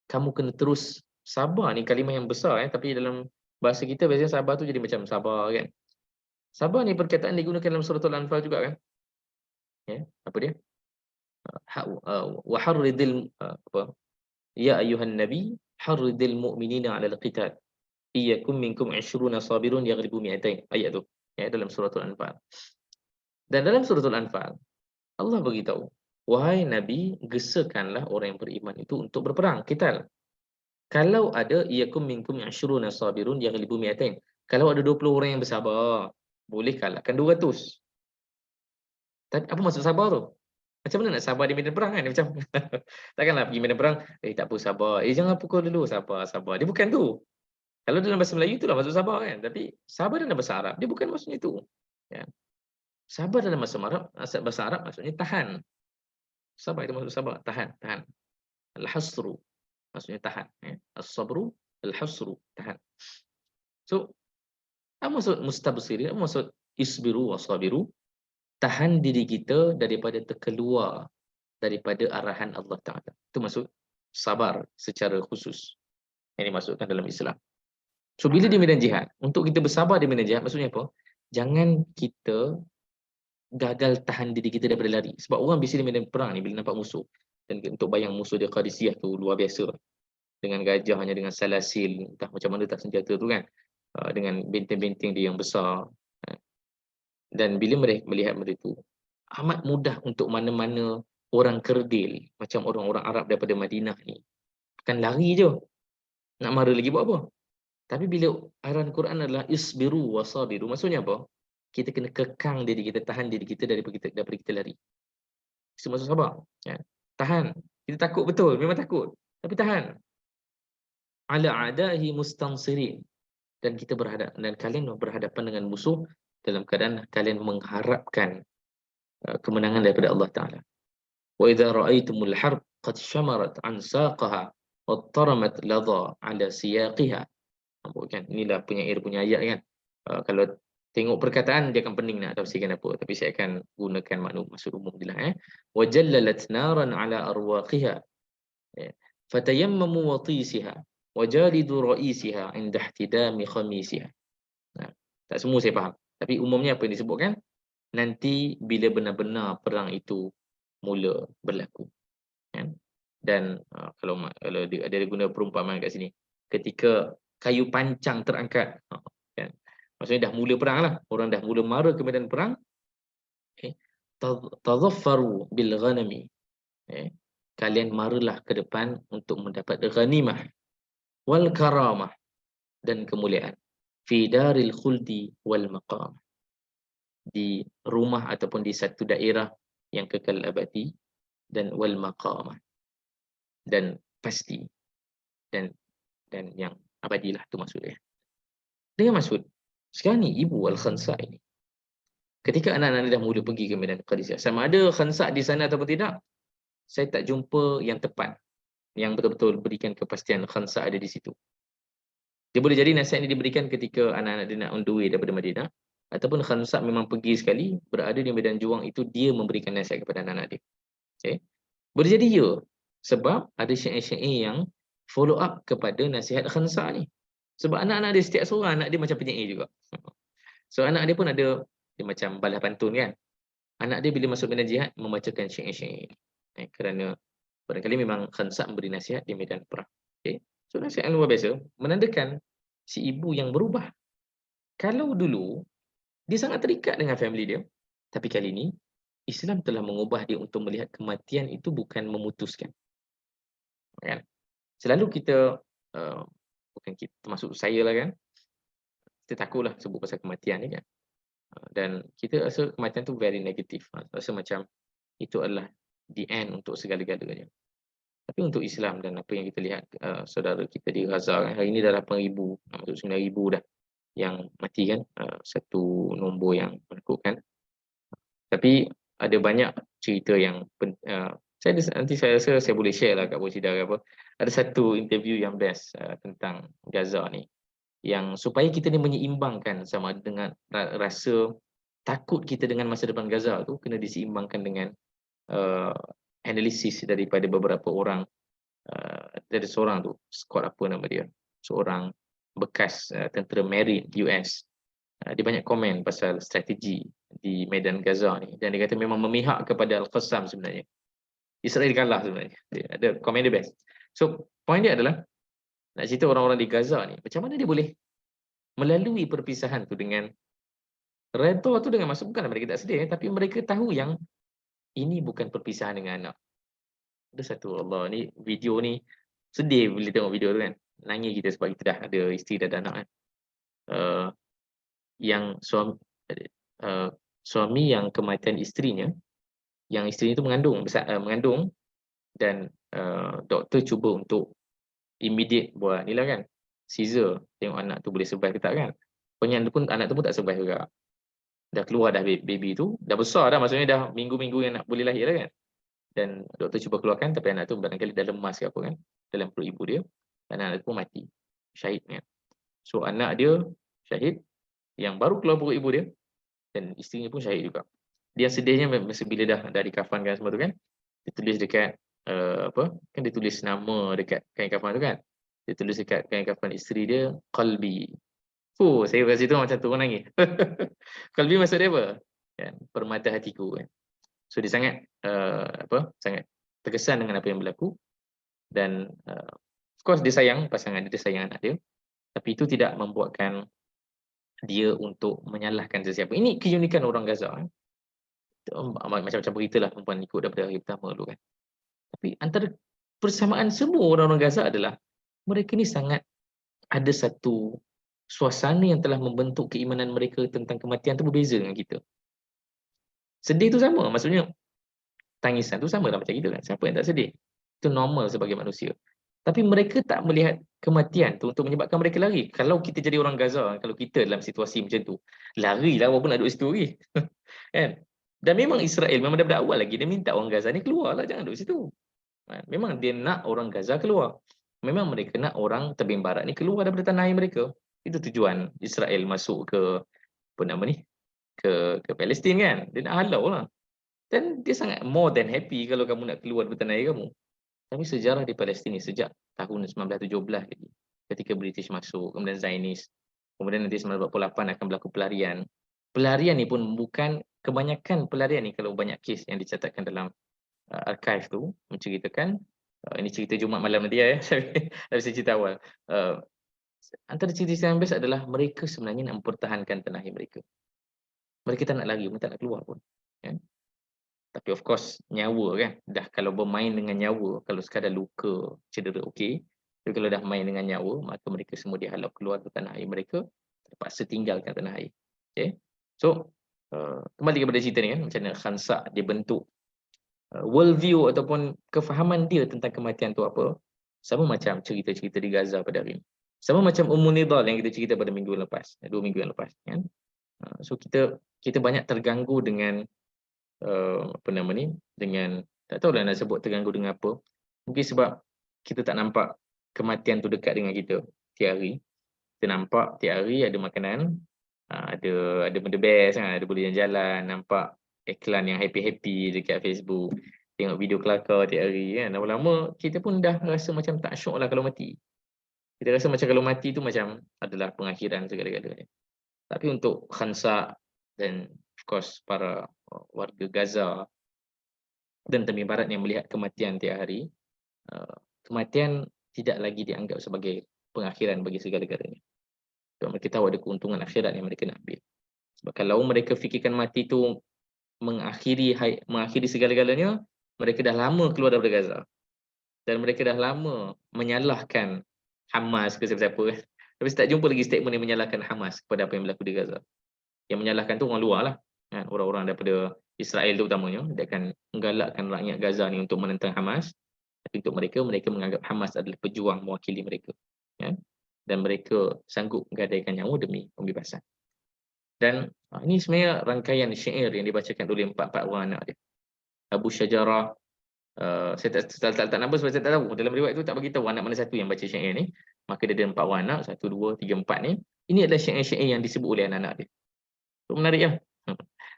Kamu kena terus sabar, ni kalimah yang besar tapi dalam bahasa kita biasanya sabar tu jadi macam sabar kan. Sabar ni perkataan digunakan dalam surah Al-Anfal juga kan. Ya, apa dia? Wa harridil apa? Ya ayuhan nabi harridil mu'minina 'alal qital. Iyyakum minkum 20 sabirun yaghlibu mi'atain. Ayat tu. Ya, dalam surah Al-Anfal. Dan dalam surah Al-Anfal Allah beritahu, wahai nabi, gesakanlah orang yang beriman itu untuk berperang, qital. Kalau ada iyyakum minkum 20 sabirun yaghlibu mi'atain. Kalau ada 20 orang yang bersabar, boleh kalahkan 200. Tapi apa maksud sabar tu? Macam mana nak sabar di medan perang kan? Macam takkanlah pergi medan perang, tak apa sabar. Jangan pukul dulu, sabar, sabar. Dia bukan tu. Kalau dalam bahasa Melayu itulah maksud sabar kan. Tapi sabar dalam bahasa Arab dia bukan maksudnya itu. Ya. Sabar dalam bahasa Arab maksudnya tahan. Sabar itu maksud sabar, tahan, tahan. Al-hasru maksudnya tahan. Ya. As-sabru, al-hasru, tahan. So, apa maksud mustabsirin? Apa maksud isbiru wasabiru? Tahan diri kita daripada terkeluar daripada arahan Allah Ta'ala. Itu maksud sabar secara khusus. Yang dimasukkan dalam Islam. So, bila di medan jihad, untuk kita bersabar di medan jihad, maksudnya apa? Jangan kita gagal tahan diri kita daripada lari. Sebab orang biasa di medan perang ni, bila nampak musuh, dan untuk bayang musuh dia Qadisiyah tu luar biasa. Dengan gajahnya, dengan salasil, entah macam mana tak senjata tu kan. Dengan benteng-benteng dia yang besar. Dan bila mereka melihat mereka itu, amat mudah untuk mana-mana orang kerdil, macam orang-orang Arab daripada Madinah ni, akan lari je. Nak mara lagi buat apa? Tapi bila arahan Quran adalah isbiru wasabiru, maksudnya apa? Kita kena kekang diri kita, tahan diri kita daripada kita lari. Itu maksud sabar. Ya. Tahan. Kita takut betul, memang takut. Tapi tahan. Ala a'dahi mustansirin. Dan kita dan kalian berhadapan dengan musuh dalam keadaan kalian mengharapkan kemenangan daripada Allah Ta'ala. Wa idza ra'aitumul harb qad shamarat an saqaha wattaramat ladha ala siyaqiha. Nampak kan? Inilah penyair punya ayat kan. Kalau tengok perkataan dia akan pening nak tafsirkan apa, tapi saya akan gunakan maksud umum je lah. Wa jallalat naran ala arwaqiha fatayammamu watisiha wa jalidu ra'isiha inda ihtidami khamisiha. Tak semua saya faham, tapi umumnya apa yang disebutkan, nanti bila benar-benar perang itu mula berlaku kan? Dan kalau dia ada guna perumpamaan kat sini, ketika kayu pancang terangkat. Kan? Maksudnya dah mula perang lah. Orang dah mula mara ke medan perang. Tazaffaru bil ghanami. Kalian maralah ke depan untuk mendapat ghanimah wal karamah dan kemuliaan. Fi daril khuldi wal maqam. Di rumah ataupun di satu daerah yang kekal abadi, dan wal maqamah, dan pasti, dan yang abadilah tu maksudnya. Dengan maksud sekarang ni ibu Al-Khansa ini, ketika anak-anak dah mula pergi ke medan Qadisiyah, sama ada Khansa di sana ataupun tidak, saya tak jumpa yang tepat yang betul-betul berikan kepastian Khansa ada di situ. Dia boleh jadi nasihat ini diberikan ketika anak-anak dia nak on the way daripada Madinah, ataupun Khansa memang pergi sekali, berada di medan juang itu, dia memberikan nasihat kepada anak-anak dia. Okay? Boleh jadi ya, sebab ada syair-syair yang follow up kepada nasihat Khansa ni. Sebab anak-anak dia, setiap seorang anak dia macam penyair juga. So anak dia pun ada, dia macam balas pantun kan. Anak dia bila masuk medan jihad membacakan syair-syair. Kerana barangkali memang Khansa memberi nasihat di medan perang. Okay? So nasihat yang luar biasa menandakan si ibu yang berubah. Kalau dulu dia sangat terikat dengan family dia, tapi kali ini Islam telah mengubah dia untuk melihat kematian itu bukan memutuskan. Kan? Selalu kita bukan kita, termasuk saya lah kan, kita takutlah sebut pasal kematian ni kan. Dan kita rasa kematian tu very negatif. Rasa macam itu adalah the end untuk segala-galanya. Tapi untuk Islam dan apa yang kita lihat saudara kita di Gaza kan, hari ini dah 8,000, masuk 9,000 dah yang mati kan, satu nombor yang menakutkan. Tapi ada banyak cerita yang nanti saya rasa saya boleh share lah kat Bosida ke apa. Ada satu interview yang best tentang Gaza ni, yang supaya kita ni menyeimbangkan sama dengan rasa takut kita dengan masa depan Gaza tu, kena diseimbangkan dengan analisis daripada beberapa orang. Ada seorang tu, Scott apa nama dia, seorang bekas tentera Marine US. Dia banyak komen pasal strategi di medan Gaza ni, dan dia kata memang memihak kepada Al-Qassam sebenarnya. Israel kalah sebenarnya. Dia ada komen dia best. So point dia adalah nak cerita orang-orang di Gaza ni, macam mana dia boleh melalui perpisahan tu dengan redha tu, dengan maksud bukan mereka tak sedih, tapi mereka tahu yang ini bukan perpisahan dengan anak. Ada satu, Allah ni video ni sedih bila tengok video tu kan. Nangis kita sebab kita dah ada isteri, dah ada anak kan. Yang suami yang kematian isterinya, yang isterinya tu mengandung dan doktor cuba untuk immediate buat ni lah kan, Caesar, tengok anak tu boleh survive ke tak kan. Pokoknya anak tu pun tak survive juga. Dah keluar dah baby tu, dah besar dah, maksudnya dah minggu-minggu yang nak boleh lahir lah kan. Dan doktor cuba keluarkan, tapi anak tu barangkali dah lemas ke apa kan, dalam perut ibu dia, dan anak tu pun mati, syahid kan. So anak dia syahid, yang baru keluar perut ibu dia, dan isterinya pun syahid juga. Dia sedihnya masa bila dah dikafankan semua tu kan, dia tulis dekat kan dia tulis nama dekat kain kafan tu kan. Dia tulis dekat kain kafan isteri dia, qalbi. Saya kat situ macam turun nangis. Qalbi maksud dia apa? Kan, permata hatiku kan. So dia sangat sangat terkesan dengan apa yang berlaku, dan of course dia sayang pasangan dia sayang anak dia, tapi itu tidak membuatkan dia untuk menyalahkan sesiapa. Ini keunikan orang Gaza kan. Macam-macam beritalah perempuan ikut daripada hari pertama dulu kan. Tapi antara persamaan semua orang-orang Gaza adalah mereka ni sangat ada satu suasana yang telah membentuk keimanan mereka tentang kematian tu berbeza dengan kita. Sedih tu sama, maksudnya tangisan tu sama lah macam kita kan. Siapa yang tak sedih? Itu normal sebagai manusia. Tapi mereka tak melihat kematian tu untuk menyebabkan mereka lari. Kalau kita jadi orang Gaza, kalau kita dalam situasi macam tu, larilah walaupun nak duduk situ lagi. Kan? Dan memang Israel memang daripada awal lagi dia minta orang Gaza ni keluarlah, jangan duduk situ. Memang dia nak orang Gaza keluar. Memang mereka nak orang tebing barat ni keluar daripada tanah air mereka. Itu tujuan Israel masuk ke apa nama ni, ke Palestin kan. Dia nak halau lah. Dan dia sangat more than happy kalau kamu nak keluar daripada tanah air kamu. Tapi sejarah di Palestin ni sejak tahun 1917 lagi, ketika British masuk, kemudian Zionis, kemudian nanti 1948 akan berlaku pelarian. Pelarian ni pun bukan, kebanyakan pelarian ni kalau banyak kes yang dicatatkan dalam archive tu menceritakan Ini cerita Jumaat malam nanti ya. Tapi saya cerita awal. Uh, Antara cerita yang best adalah mereka sebenarnya nak mempertahankan tanah air mereka. Mereka tak nak lari, mereka tak nak keluar pun. Kan? Tapi of course, nyawa kan. Dah kalau bermain dengan nyawa, kalau sekadar luka, cedera, okey. Tapi kalau dah main dengan nyawa, maka mereka semua dihalau keluar dari tanah air mereka, terpaksa tinggalkan tanah air. Okay? So, kembali kepada cerita ni kan, macam mana Khansa dia bentuk world view ataupun kefahaman dia tentang kematian tu apa. Sama macam cerita-cerita di Gaza pada hari ini. Sama macam Nidal yang kita cerita pada minggu lepas, 2 minggu yang lepas. Kan? So, kita banyak terganggu dengan apa nama ni, dengan tak tahulah nak sebut terganggu dengan apa. Mungkin sebab kita tak nampak kematian tu dekat dengan kita tiap hari. Kita nampak tiap hari ada makanan, ada benda best kan, ada boleh jalan-jalan, nampak iklan yang happy-happy dekat Facebook, tengok video kelakar tiap hari kan. Lama-lama kita pun dah rasa macam tak syok lah kalau mati. Kita rasa macam kalau mati tu macam adalah pengakhiran segala-galanya. Tapi untuk Khansa dan of course para warga Gaza dan tepi barat yang melihat kematian tiap hari, kematian tidak lagi dianggap sebagai pengakhiran bagi segala-galanya. Sebab mereka tahu ada keuntungan akhirat yang mereka nak ambil. Sebab kalau mereka fikirkan mati tu mengakhiri segala-galanya, mereka dah lama keluar daripada Gaza. Dan mereka dah lama menyalahkan Hamas ke siapa-siapa kan. Tapi saya tak jumpa lagi statement yang menyalahkan Hamas kepada apa yang berlaku di Gaza. Yang menyalahkan tu orang luar lah. Kan? Orang-orang daripada Israel tu utamanya, dia akan menggalakkan rakyat Gaza ni untuk menentang Hamas. Tapi untuk mereka menganggap Hamas adalah pejuang mewakili mereka. Kan? Dan mereka sanggup menggadaikan nyawa demi pembebasan. Dan ini sebenarnya rangkaian syair yang dibacakan oleh 4 orang anak dia. Abu Syajarah, saya tak nama sebab saya tak tahu. Dalam riwayat tu tak bagi tahu anak mana satu yang baca syair ni. Maka dia ada 4 orang anak, 1, 2, 3, 4 ni. Ini adalah syair-syair yang disebut oleh anak-anak dia. Itu menarik lah.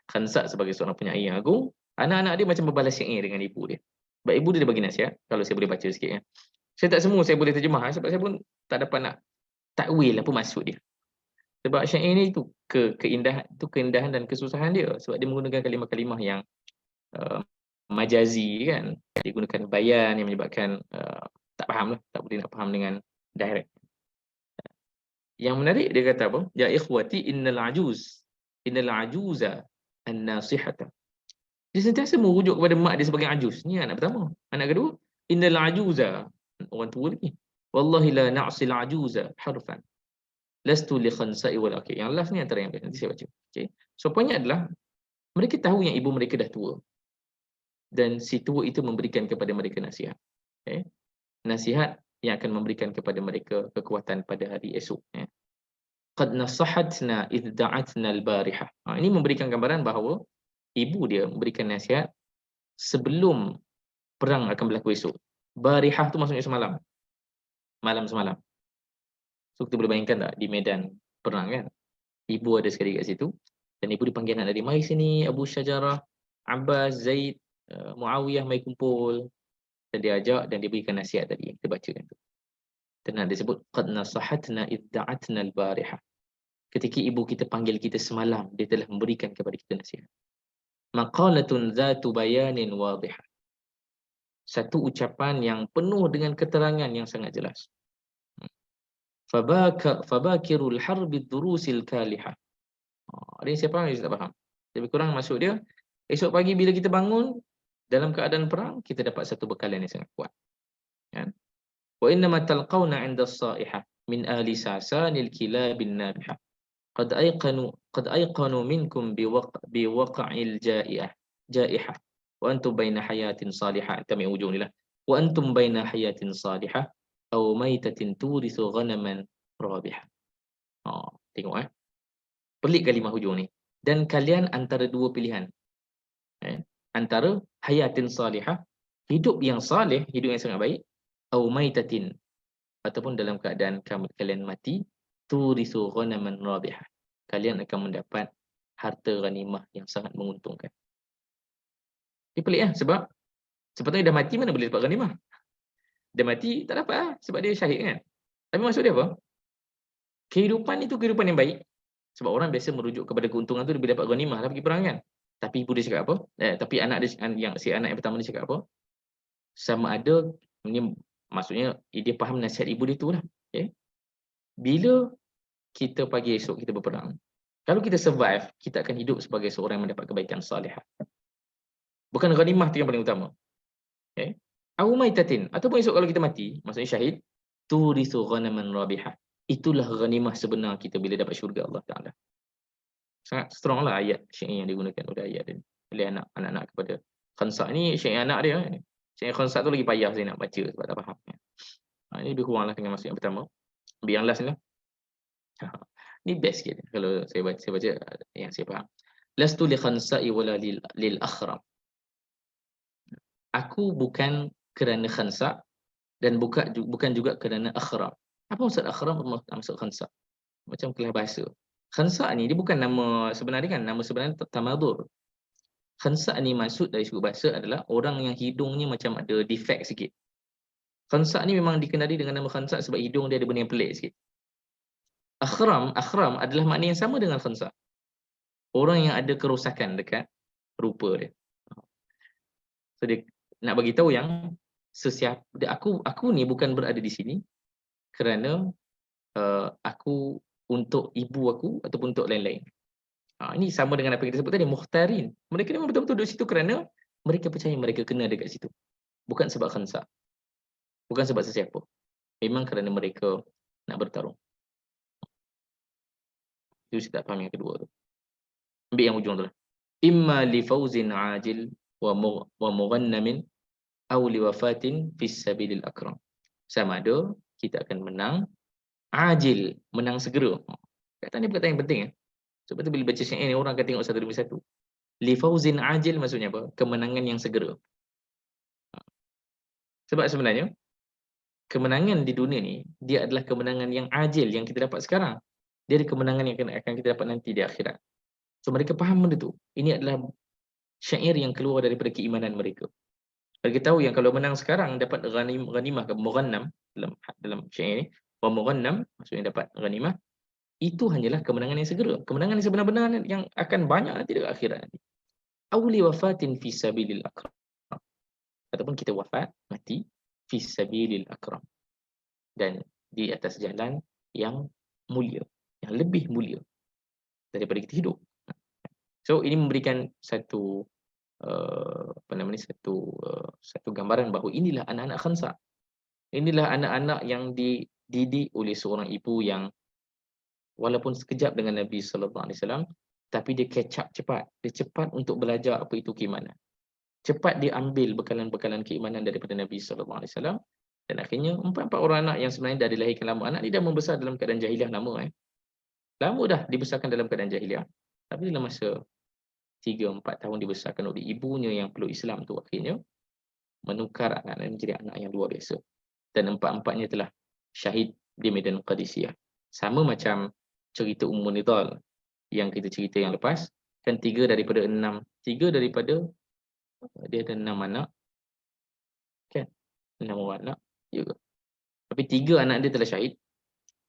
Khansa sebagai seorang penyair yang agung, anak-anak dia macam berbalas syair dengan ibu dia. Sebab ibu dia bagi nasihat, kalau saya boleh baca sikit kan. Saya tak semua saya boleh terjemah sebab saya pun tak dapat nak takwil apa maksud dia. Sebab syair ni tu keindahan dan kesusahan dia sebab dia menggunakan kalimah-kalimah yang majazi kan. Dia gunakan bayan yang menyebabkan tak faham lah, tak boleh nak faham dengan direct. Yang menarik dia kata apa? Ya ikhwati innal ajuza an-nasihata. Dia sentiasa merujuk kepada mak dia sebagai ajuz. Ni anak pertama. Anak kedua, innal ajuza, orang tua lagi. Wallahi la na'sil ajuza harfan. Lastu li khansa'i wal akhi. Yang last ni antara yang nanti saya baca. Okey. So poinnya adalah mereka tahu yang ibu mereka dah tua. Dan si tua itu memberikan kepada mereka nasihat. Okay. Nasihat yang akan memberikan kepada mereka kekuatan pada hari esok. Qad nasahatna idh da'atna al-barihah. Ini memberikan gambaran bahawa ibu dia memberikan nasihat sebelum perang akan berlaku esok. Barihah tu maksudnya semalam. Malam semalam. So kita boleh bayangkan tak di medan perang kan. Ibu ada sekali kat situ dan ibu dipanggil anak dia, mari sini Abu Syajarah, Abbas, Zaid, Muawiyah mari kumpul. Dan dia ajak dan dia berikan nasihat tadi kita bacakan tu. Dan dia sebut qad nasahatna idh da'atna al-barihah. Ketika ibu kita panggil kita semalam, dia telah memberikan kepada kita nasihat. Maqalatun dhatu bayanin wadihah. Satu ucapan yang penuh dengan keterangan yang sangat jelas. Fabakirul harbi durusil kalihah. Ada yang saya faham, ada yang tak faham. Lebih kurang maksud dia, esok pagi bila kita bangun, dalam keadaan perang, kita dapat satu bekalan yang sangat kuat. Kan? Wa innama talqawna 'inda as-sa'ihah min ahli Sasanil kilabin nabihah. Qad ayqanu minkum biwaqa'il jaihah. Wa antum baina hayatin salihah. Kami ujung ni lah. Wa antum baina hayatin salihah aw maitatin turithu ghanaman rabihah. Tengok pelik kalimah hujung ni. Dan kalian antara dua pilihan. Antara hayatin salihah, hidup yang saleh, hidup yang sangat baik, aw maitatin, ataupun dalam keadaan kalian mati, turithu ghanaman rabihah. Kalian akan mendapat harta ghanimah yang sangat menguntungkan. Dia pelik lah sebab sepatutnya dah mati mana boleh dapat ghanimah. Dah mati tak dapat lah sebab dia syahid kan. Tapi maksud dia apa? Kehidupan itu kehidupan yang baik. Sebab orang biasa merujuk kepada keuntungan tu dia dapat ghanimah lah pergi perang kan. Tapi ibu dia cakap apa? Tapi anak dia si anak yang pertama dia cakap apa? Sama ada Ini maksudnya dia faham nasihat ibu dia tu lah. Okay? Bila kita pagi esok kita berperang, kalau kita survive, kita akan hidup sebagai seorang yang mendapat kebaikan salihah. Bukan ghanimah tu yang paling utama. Okay? Au maitatin, ataupun esok kalau kita mati, maksudnya syahid, turithu ghanaman rabihah. Itulah ghanimah sebenar kita bila dapat syurga Allah Taala. Sangat strong lah ayat syair yang digunakan oleh ayat ini, oleh anak-anak kepada Khansa. Ini syair anak dia. Syair Khansa tu lagi payah saya nak baca sebab tak faham. Ini lebih kuranglah dengan maksud yang pertama. Lebih yang last ni lah. Ni best sikit kalau saya baca yang saya faham. Lastu li khansa'i wala lil akhram. Aku bukan kerana khansa dan bukan juga kerana akhram. Apa maksud akhram? Apa maksud khansa? Macam kelas bahasa. Khansa ni dia bukan nama sebenarnya kan, nama sebenarnya tamadur. Khansa ni maksud dari segi bahasa adalah orang yang hidungnya macam ada defect sikit. Khansa ni memang dikenali dengan nama khansa sebab hidung dia ada benda yang pelik sikit. Akhram adalah makna yang sama dengan khansa. Orang yang ada kerosakan dekat rupa dia. So dia nak bagi tahu yang aku ni bukan berada di sini kerana aku untuk ibu aku ataupun untuk lain-lain. Ini sama dengan apa yang kita sebut tadi, mukhtarin. Mereka ni memang betul-betul duduk situ kerana mereka percaya mereka kena dekat situ. Bukan sebab khansa. Bukan sebab sesiapa. Memang kerana mereka nak bertarung. Itu saya tak faham yang kedua tu. Ambil yang ujung tu lah. Imma li fawzin ajil wa mughannamin aw li wafatin fis sabilil akram. Sama ada kita akan menang ajil, menang segera. Perkataan ni perkataan yang penting ya. Sebab tu bila baca syair ni orang akan tengok satu demi satu. Li fawzin ajil maksudnya apa? Kemenangan yang segera. Sebab sebenarnya kemenangan di dunia ni dia adalah kemenangan yang ajil yang kita dapat sekarang. Dia ada kemenangan yang akan kita dapat nanti di akhirat. So mereka faham benda tu. Ini adalah syair yang keluar daripada keimanan mereka. Mereka tahu yang kalau menang sekarang dapat ghanimah ke mughannam dalam syair ni, wa mughannam maksudnya dapat ghanimah, itu hanyalah kemenangan yang segera. Kemenangan yang sebenar-benar yang akan banyak nanti di akhirat nanti. Auli wafatin fi sabilil akram. Ataupun kita wafat, mati fi sabilil akram. Dan di atas jalan yang mulia, yang lebih mulia daripada kita hidup. So ini memberikan satu satu gambaran bahawa inilah anak-anak khansa. Inilah anak-anak yang dididik oleh seorang ibu yang walaupun sekejap dengan Nabi sallallahu alaihi wasallam, tapi dia catch up cepat. Dia cepat untuk belajar apa itu keimanan. Cepat dia ambil bekalan-bekalan keimanan daripada Nabi sallallahu alaihi wasallam, dan akhirnya empat orang anak yang sebenarnya dah dilahirkan lama, anak ni dah membesar dalam keadaan jahiliah lama. Lama dah dibesarkan dalam keadaan jahiliah. Tapi dalam masa 3-4 tahun dibesarkan oleh ibunya yang peluk Islam tu, akhirnya menukar anak-anak menjadi anak yang luar biasa. Dan empat-empatnya telah syahid di medan Qadisiyah. Sama macam cerita Ummu Nidal yang kita cerita yang lepas, kan 3 daripada dia ada 6 anak, kan? 6 orang anak juga. Tapi 3 anak dia telah syahid.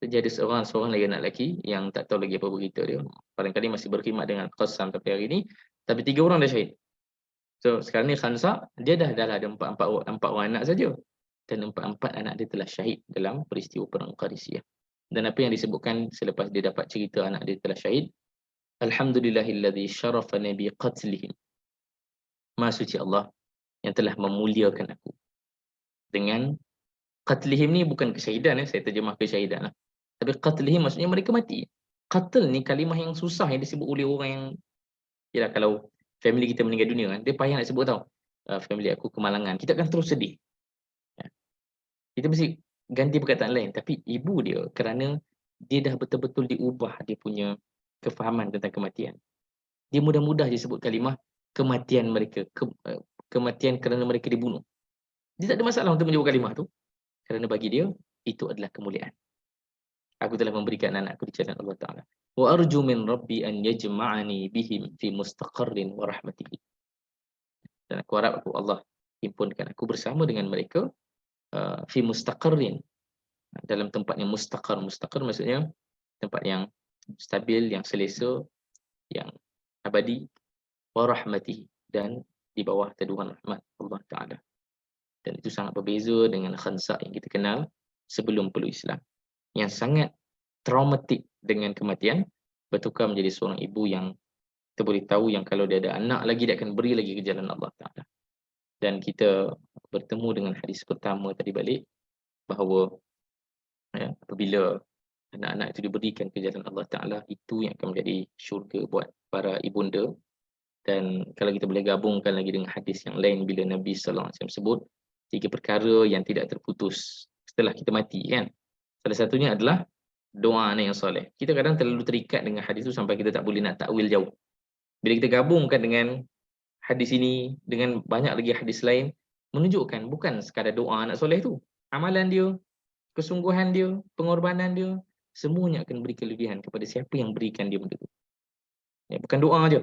Jadi ada seorang lagi anak lelaki yang tak tahu lagi apa berita dia. Barangkali masih berkhidmat dengan Qassam sampai hari ini. Tapi 3 orang dah syahid. So sekarang ni Khansa, dia dah ada 4 orang anak saja. Dan 4 anak dia telah syahid dalam peristiwa perang Qadisiyah. Dan apa yang disebutkan selepas dia dapat cerita anak dia telah syahid, alhamdulillahilladzi syarafana bi qatlihim. Maha suci Allah yang telah memuliakan aku. Dengan qatlihim ni bukan kesyahidan, saya terjemah kesyahidan lah. Tapi qatlihim maksudnya mereka mati. Qatl ni kalimah yang susah yang disebut oleh orang yang, yalah kalau family kita meninggal dunia kan, dia payah nak sebut tau. Family aku kemalangan. Kita akan terus sedih. Kita mesti ganti perkataan lain. Tapi ibu dia, kerana dia dah betul-betul diubah dia punya kefahaman tentang kematian. Dia mudah-mudah je sebut kalimah kematian mereka. Kematian kerana mereka dibunuh. Dia tak ada masalah untuk menyebut kalimah tu. Kerana bagi dia, itu adalah kemuliaan. Aku telah memberikan anakku di jalan Allah Ta'ala. Wa arju min rabbi an yajma'ani bihim fi mustaqarrin wa rahmatihi. Dan aku harap Allah himpunkan aku bersama dengan mereka fi mustaqarrin, dalam tempat yang mustaqar. Mustaqar maksudnya tempat yang stabil, yang selesa, yang abadi, wa rahmatihi, dan di bawah teduhan rahmat Allah Ta'ala. Dan itu sangat berbeza dengan Khansa yang kita kenal sebelum peluk Islam, yang sangat traumatik dengan kematian, bertukar menjadi seorang ibu yang kita boleh tahu yang kalau dia ada anak lagi, dia akan beri lagi ke jalan Allah Ta'ala. Dan kita bertemu dengan hadis pertama tadi balik, bahawa apabila anak-anak itu diberikan ke jalan Allah Ta'ala, itu yang akan menjadi syurga buat para ibunda. Dan kalau kita boleh gabungkan lagi dengan hadis yang lain, bila Nabi SAW sebut 3 perkara yang tidak terputus setelah kita mati kan. Salah satunya adalah doa anak yang soleh. Kita kadang terlalu terikat dengan hadis itu sampai kita tak boleh nak takwil jauh. Bila kita gabungkan dengan hadis ini dengan banyak lagi hadis lain, menunjukkan bukan sekadar doa anak soleh tu, amalan dia, kesungguhan dia, pengorbanan dia, semuanya akan beri kelebihan kepada siapa yang berikan dia benda tu. Ya, bukan doa aja.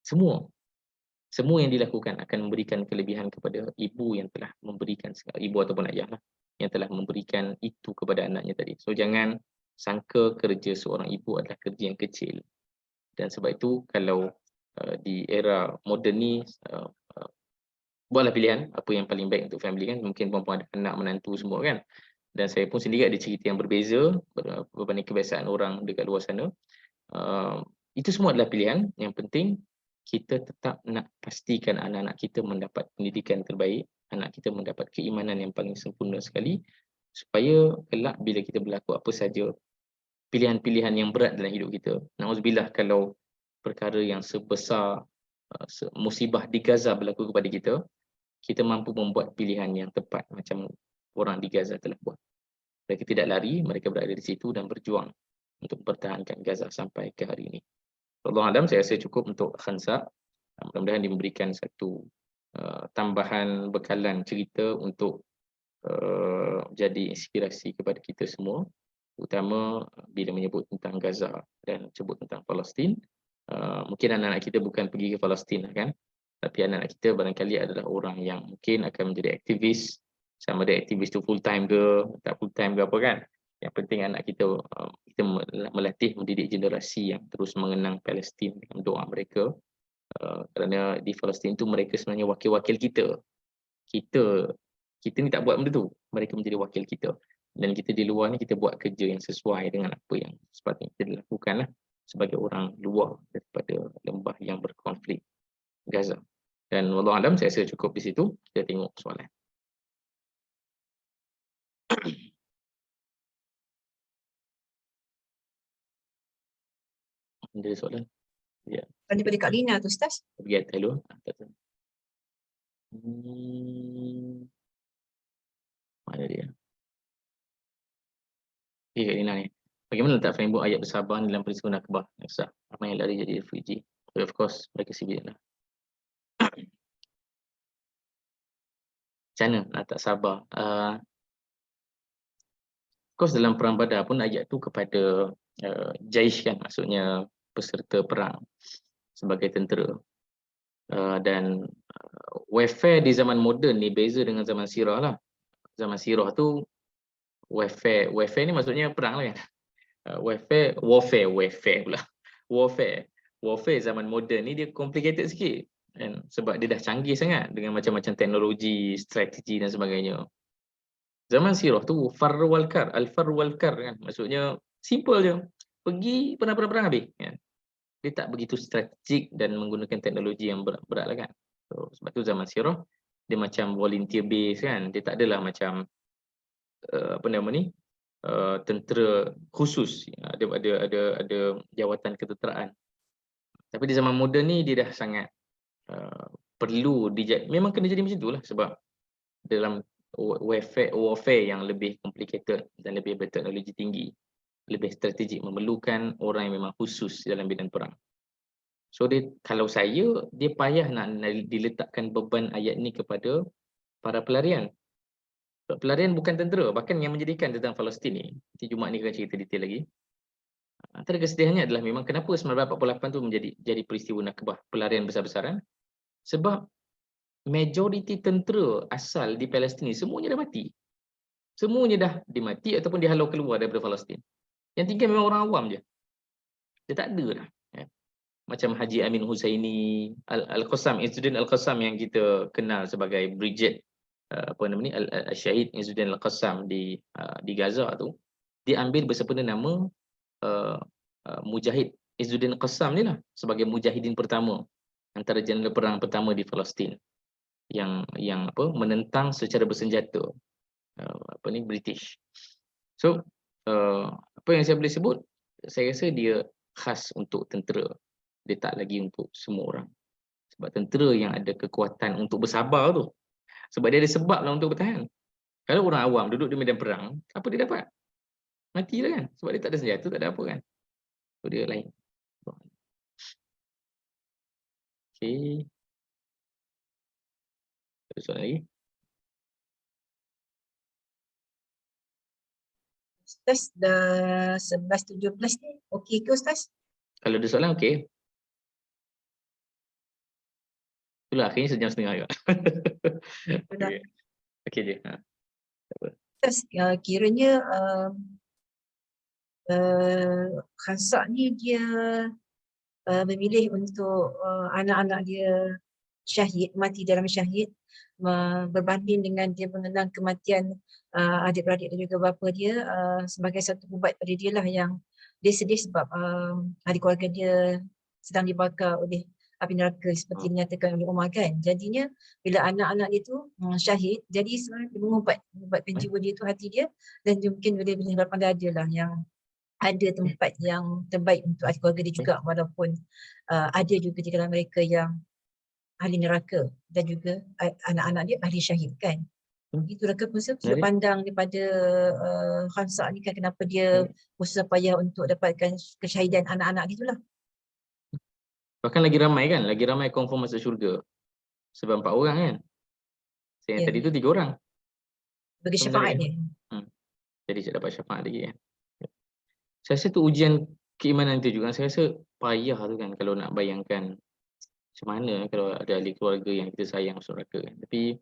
Semua yang dilakukan akan memberikan kelebihan kepada ibu yang telah memberikan, ibu ataupun ayah lah, yang telah memberikan itu kepada anaknya tadi. So jangan sangka kerja seorang ibu adalah kerja yang kecil. Dan sebab itu kalau di era moden ni, buatlah pilihan apa yang paling baik untuk family kan. Mungkin perempuan ada anak, menantu semua kan. Dan saya pun sendiri ada cerita yang berbeza berbanding kebiasaan orang dekat luar sana. Itu semua adalah pilihan. Yang penting kita tetap nak pastikan anak-anak kita mendapat pendidikan terbaik, anak kita mendapat keimanan yang paling sempurna sekali, supaya kelak bila kita berlaku apa saja pilihan-pilihan yang berat dalam hidup kita, na'udzubillah kalau perkara yang sebesar musibah di Gaza berlaku kepada kita, kita mampu membuat pilihan yang tepat macam orang di Gaza telah buat. Mereka tidak lari, mereka berada di situ dan berjuang untuk mempertahankan Gaza sampai ke hari ini. Allah Alam, saya rasa cukup untuk Khansa. Mudah-mudahan diberikan satu tambahan bekalan cerita untuk jadi inspirasi kepada kita semua, terutama bila menyebut tentang Gaza dan sebut tentang Palestin. Mungkin anak-anak kita bukan pergi ke Palestin kan, tapi anak-anak kita barangkali adalah orang yang mungkin akan menjadi aktivis, sama ada aktivis tu full time ke tak full time ke apa kan. Yang penting anak kita, kita melatih mendidik generasi yang terus mengenang Palestin dengan doa mereka, kerana di Palestin tu mereka sebenarnya wakil-wakil kita. Kita ni tak buat benda tu, mereka menjadi wakil kita. Dan kita di luar ni kita buat kerja yang sesuai dengan apa yang sepatutnya kita lakukan lah, sebagai orang luar daripada lembah yang berkonflik Gaza. Dan wallahu alam, saya rasa cukup di situ. Kita tengok soalan. Ada soalan? Ya. Daripada Kak Lina tu, Ustaz. Pergi atas dulu. Mana dia? Kak Lina ni. Bagaimana letak framework ayat bersabar dalam peristiwa Nakbah? Ustaz, ramai yang lari jadi refugee. But of course, mereka sibuk lah. Macam mana nak tak sabar? Of course dalam perang Badar pun ayat tu kepada Jaish kan, maksudnya peserta perang sebagai tentera. Dan warfare di zaman moden ni beza dengan zaman sirah lah. Zaman sirah tu warfare ni maksudnya perang lah kan. Warfare zaman moden ni dia complicated sikit kan, sebab dia dah canggih sangat dengan macam-macam teknologi, strategi dan sebagainya. Zaman sirah tu far wal kar kan, maksudnya simple je, pergi perang habis kan. Dia tak begitu strategik dan menggunakan teknologi yang berat-berat lah kan. So, sebab tu zaman sirah dia macam volunteer base kan, dia tak adalah macam tentera khusus, ada jawatan ketenteraan. Tapi di zaman moden ni dia dah sangat perlu memang kena jadi macam itulah, sebab dalam warfare yang lebih complicated dan lebih berteknologi tinggi, lebih strategik, memerlukan orang yang memang khusus dalam bidang perang. So kalau dia payah nak diletakkan beban ayat ni kepada para pelarian. Pelarian bukan tentera, bahkan yang menjadikan tentang Palestin ni, nanti Jumaat ni kita cerita detail lagi. Antara kesedihannya adalah memang kenapa 1948 tu jadi peristiwa Nakbah, pelarian besar-besaran, sebab majoriti tentera asal di Palestin ni semuanya dah mati. Semuanya dah dimati ataupun dihalau keluar daripada Palestin. Yang tinggal memang orang awam je. Dia tak ada dah. macam Haji Amin Husaini, Al-Qassam, Izzuddin Al-Qassam yang kita kenal sebagai Brigade Al-Syahid Izzuddin Al-Qassam di Gaza tu, dia ambil bersempena nama uh, Mujahid Izzuddin Al-Qassam ni lah sebagai mujahidin pertama antara jentera perang pertama di Palestin yang menentang secara bersenjata British. So apa yang saya boleh sebut, saya rasa dia khas untuk tentera, dia tak lagi untuk semua orang. Sebab tentera yang ada kekuatan untuk bersabar tu, sebab dia ada sebab lah untuk bertahan. Kalau orang awam duduk di medan perang, apa dia dapat? Mati lah kan, sebab dia tak ada senjata, tak ada apa kan. So dia lain. Okay, ada soalan lagi? Ustaz, dah 11.17 ni, okey ke Ustaz? Kalau ada soalan, okey. Itulah akhirnya sejam setengah juga. Sudah. Okey je. Ustaz, kiranya Khansa ni dia memilih untuk anak-anak dia syahid, mati dalam syahid, berbanding dengan dia mengenang kematian adik-beradik dan juga bapa dia sebagai satu ubat pada dia lah, yang dia sedih sebab ahli keluarga dia sedang dibakar oleh api neraka seperti dinyatakan oleh Umar kan. Jadinya bila anak-anak dia tu syahid, jadi sebenarnya dia mengubatkan jiwa dia tu, hati dia, dan dia mungkin boleh harapan dada lah yang ada tempat yang terbaik untuk ahli keluarga dia juga, walaupun ada juga di kalangan mereka yang ahli neraka dan juga anak-anak dia ahli syahid kan. Itulah sudut pandang daripada Khansa ni kan, kenapa dia berusaha payah untuk dapatkan kesyahidan anak-anak dia tu lah. Bahkan lagi ramai confirm masuk syurga. Sebab 4 orang kan. Saya yang tadi tu 3 orang. Bagi syafaat dia. Jadi saya dapat syafaat lagi kan. Saya rasa tu ujian keimanan tu juga. Saya rasa payah tu kan kalau nak bayangkan macam mana kalau ada ahli keluarga yang kita sayang masuk neraka kan. Tapi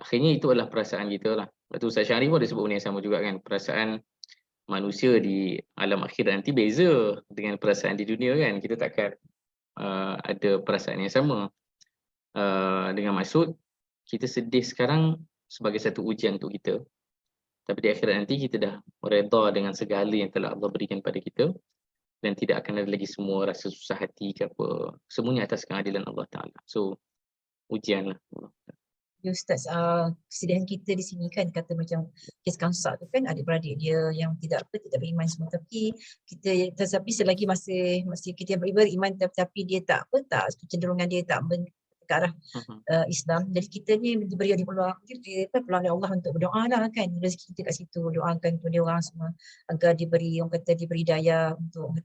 akhirnya itu adalah perasaan kita lah. Lepas tu Ustaz Syarif pun ada sebut benda yang sama juga kan. Perasaan manusia di alam akhirat nanti beza dengan perasaan di dunia kan. Kita takkan ada perasaan yang sama. Dengan maksud kita sedih sekarang sebagai satu ujian untuk kita. Tapi di akhirat nanti kita dah redha dengan segala yang telah Allah berikan pada kita, dan tidak akan ada lagi semua rasa susah hati ke apa. Semuanya atas keadilan Allah Ta'ala. So, ujian lah. Ya Ustaz, kesedihan kita di sini kan kata macam kes Khansa tu kan, adik-beradik dia yang tidak beriman semua, tapi selagi masih kita beriman, tapi dia tak kecenderungan dia tak ke arah Islam. Jadi kita ni diberi peluang, peluang oleh Allah untuk berdoa lah kan, rezeki kita kat situ, doakan untuk dia orang semua agar diberi daya untuk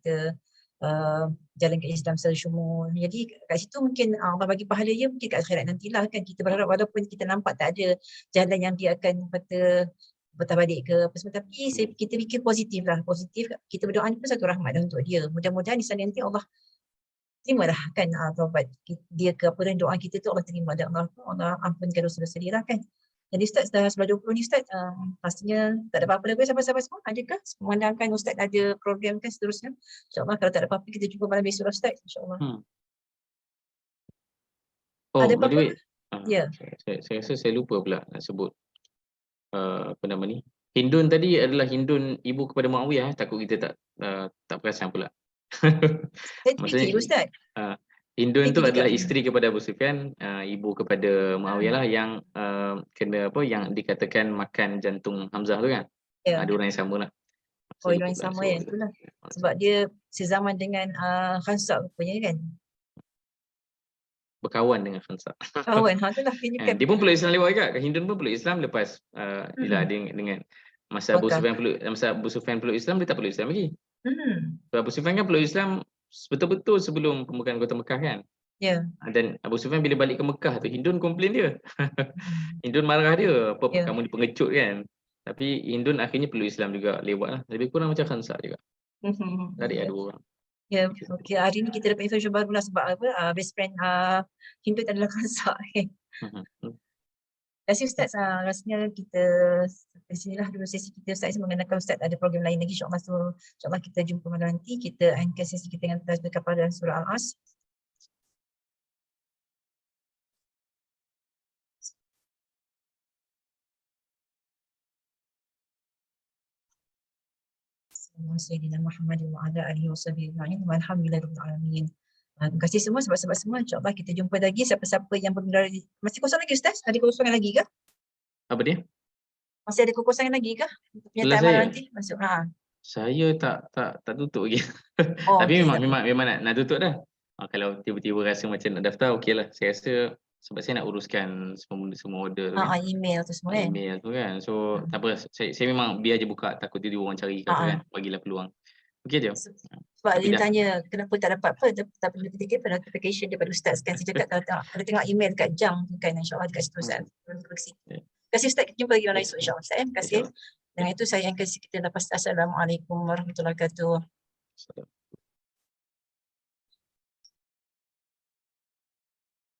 jalan ke Islam secara syumul. Jadi kat situ mungkin Allah bagi pahala dia mungkin kat akhirat nantilah kan. Kita berharap walaupun kita nampak tak ada jalan yang dia akan patah balik ke apa semua, tapi kita fikir positif, kita berdoa ni pun satu rahmat dah untuk dia. Mudah-mudahan di sana nanti Allah terimalah kan taubat dia ke apa, dan doa kita tu Allah terima, dan Allah ampunkan dosa-dosa dia lah kan. Jadi Ustaz dah 11.20 ni Ustaz, pastinya tak ada apa-apa lagi sahabat-sahabat semua. Adakah memandangkan Ustaz ada program kan seterusnya? InsyaAllah kalau tak ada apa-apa kita jumpa malam besok Ustaz, insyaAllah. Oh, ada by the way, ya. Saya rasa saya lupa pula nak sebut apa nama ni. Hindun tadi adalah Hindun ibu kepada Muawiyah, takut kita tak perasan pula. Maksudnya Ustaz. Hindun tu adalah isteri kepada Abu Sufyan, ibu kepada Muawiyah lah, yang kena yang dikatakan makan jantung Hamzah tu kan. Ya. Ada orang yang sama lah. Orang yang sama ya, itulah. Sebab dia sezaman dengan Khansa rupanya kan. Berkawan dengan Khansa. Kawan, itulah kan. Dia pun peluk Islam lewat juga. Hindun pun peluk Islam lepas dengan masa Abu Sufyan peluk Islam, dia tak peluk Islam lagi. Abu Sufyan kan peluk Islam betul-betul sebelum pembukaan kota Mekah kan. Ya. Dan Abu Sufyan bila balik ke Mekah tu, Hindun komplain dia. Hindun marah dia, kamu dipengecut kan. Tapi Hindun akhirnya peluk Islam juga lewat lah. Lebih kurang macam Khansa juga. Tadi ada dua orang. Ya, okey. Hari ni kita dapat informasi baru lah sebab best friend Hindun adalah Khansa. Terima kasih Ustaz. Rasanya kita Di sinilah dulu sesi kita Ustaz, mengenakan Ustaz ada program lain lagi insyaAllah. So, insyaAllah kita jumpa malam nanti, kita akan sesi kita dengan tajwid kepada surah Al-As. Sayyidina Muhammad wa ala alihi wa sahbihi ajma'in walhamdulillahirabbil alamin. Terima kasih semua sahabat-sahabat semua. InsyaAllah kita jumpa lagi. Siapa-siapa yang bergerak masih kosong lagi Ustaz? Ada kekosongan lagi ke? Apa dia? Masih ada kekosongan lagi ke? Belah Penyertaan malam saya? nanti masuk. Ha. Saya tak tutup lagi. Oh, Tapi okey, tak memang nak tutup dah. Kalau tiba-tiba rasa macam nak daftar, okeylah. Saya rasa sebab saya nak uruskan semua order tu kan. email tu semua kan. Email tu kan. So tak apa, saya memang biar je buka, takut dia orang cari ke apa kan. Bagilah peluang. Okey je. Sebab Tapi dia dah. tanya kenapa tak dapat apa, tak perlu ketika notification daripada Ustaz kan. Saya cakap kalau tengok email dekat jam tu kan, insyaAllah dekat situ Ustaz. Terima kasih Ustaz, kita jumpa lagi malam esok insyaAllah Ustaz. Terima kasih. Dengan itu saya akan kita lepas. Assalamualaikum warahmatullahi wabarakatuh.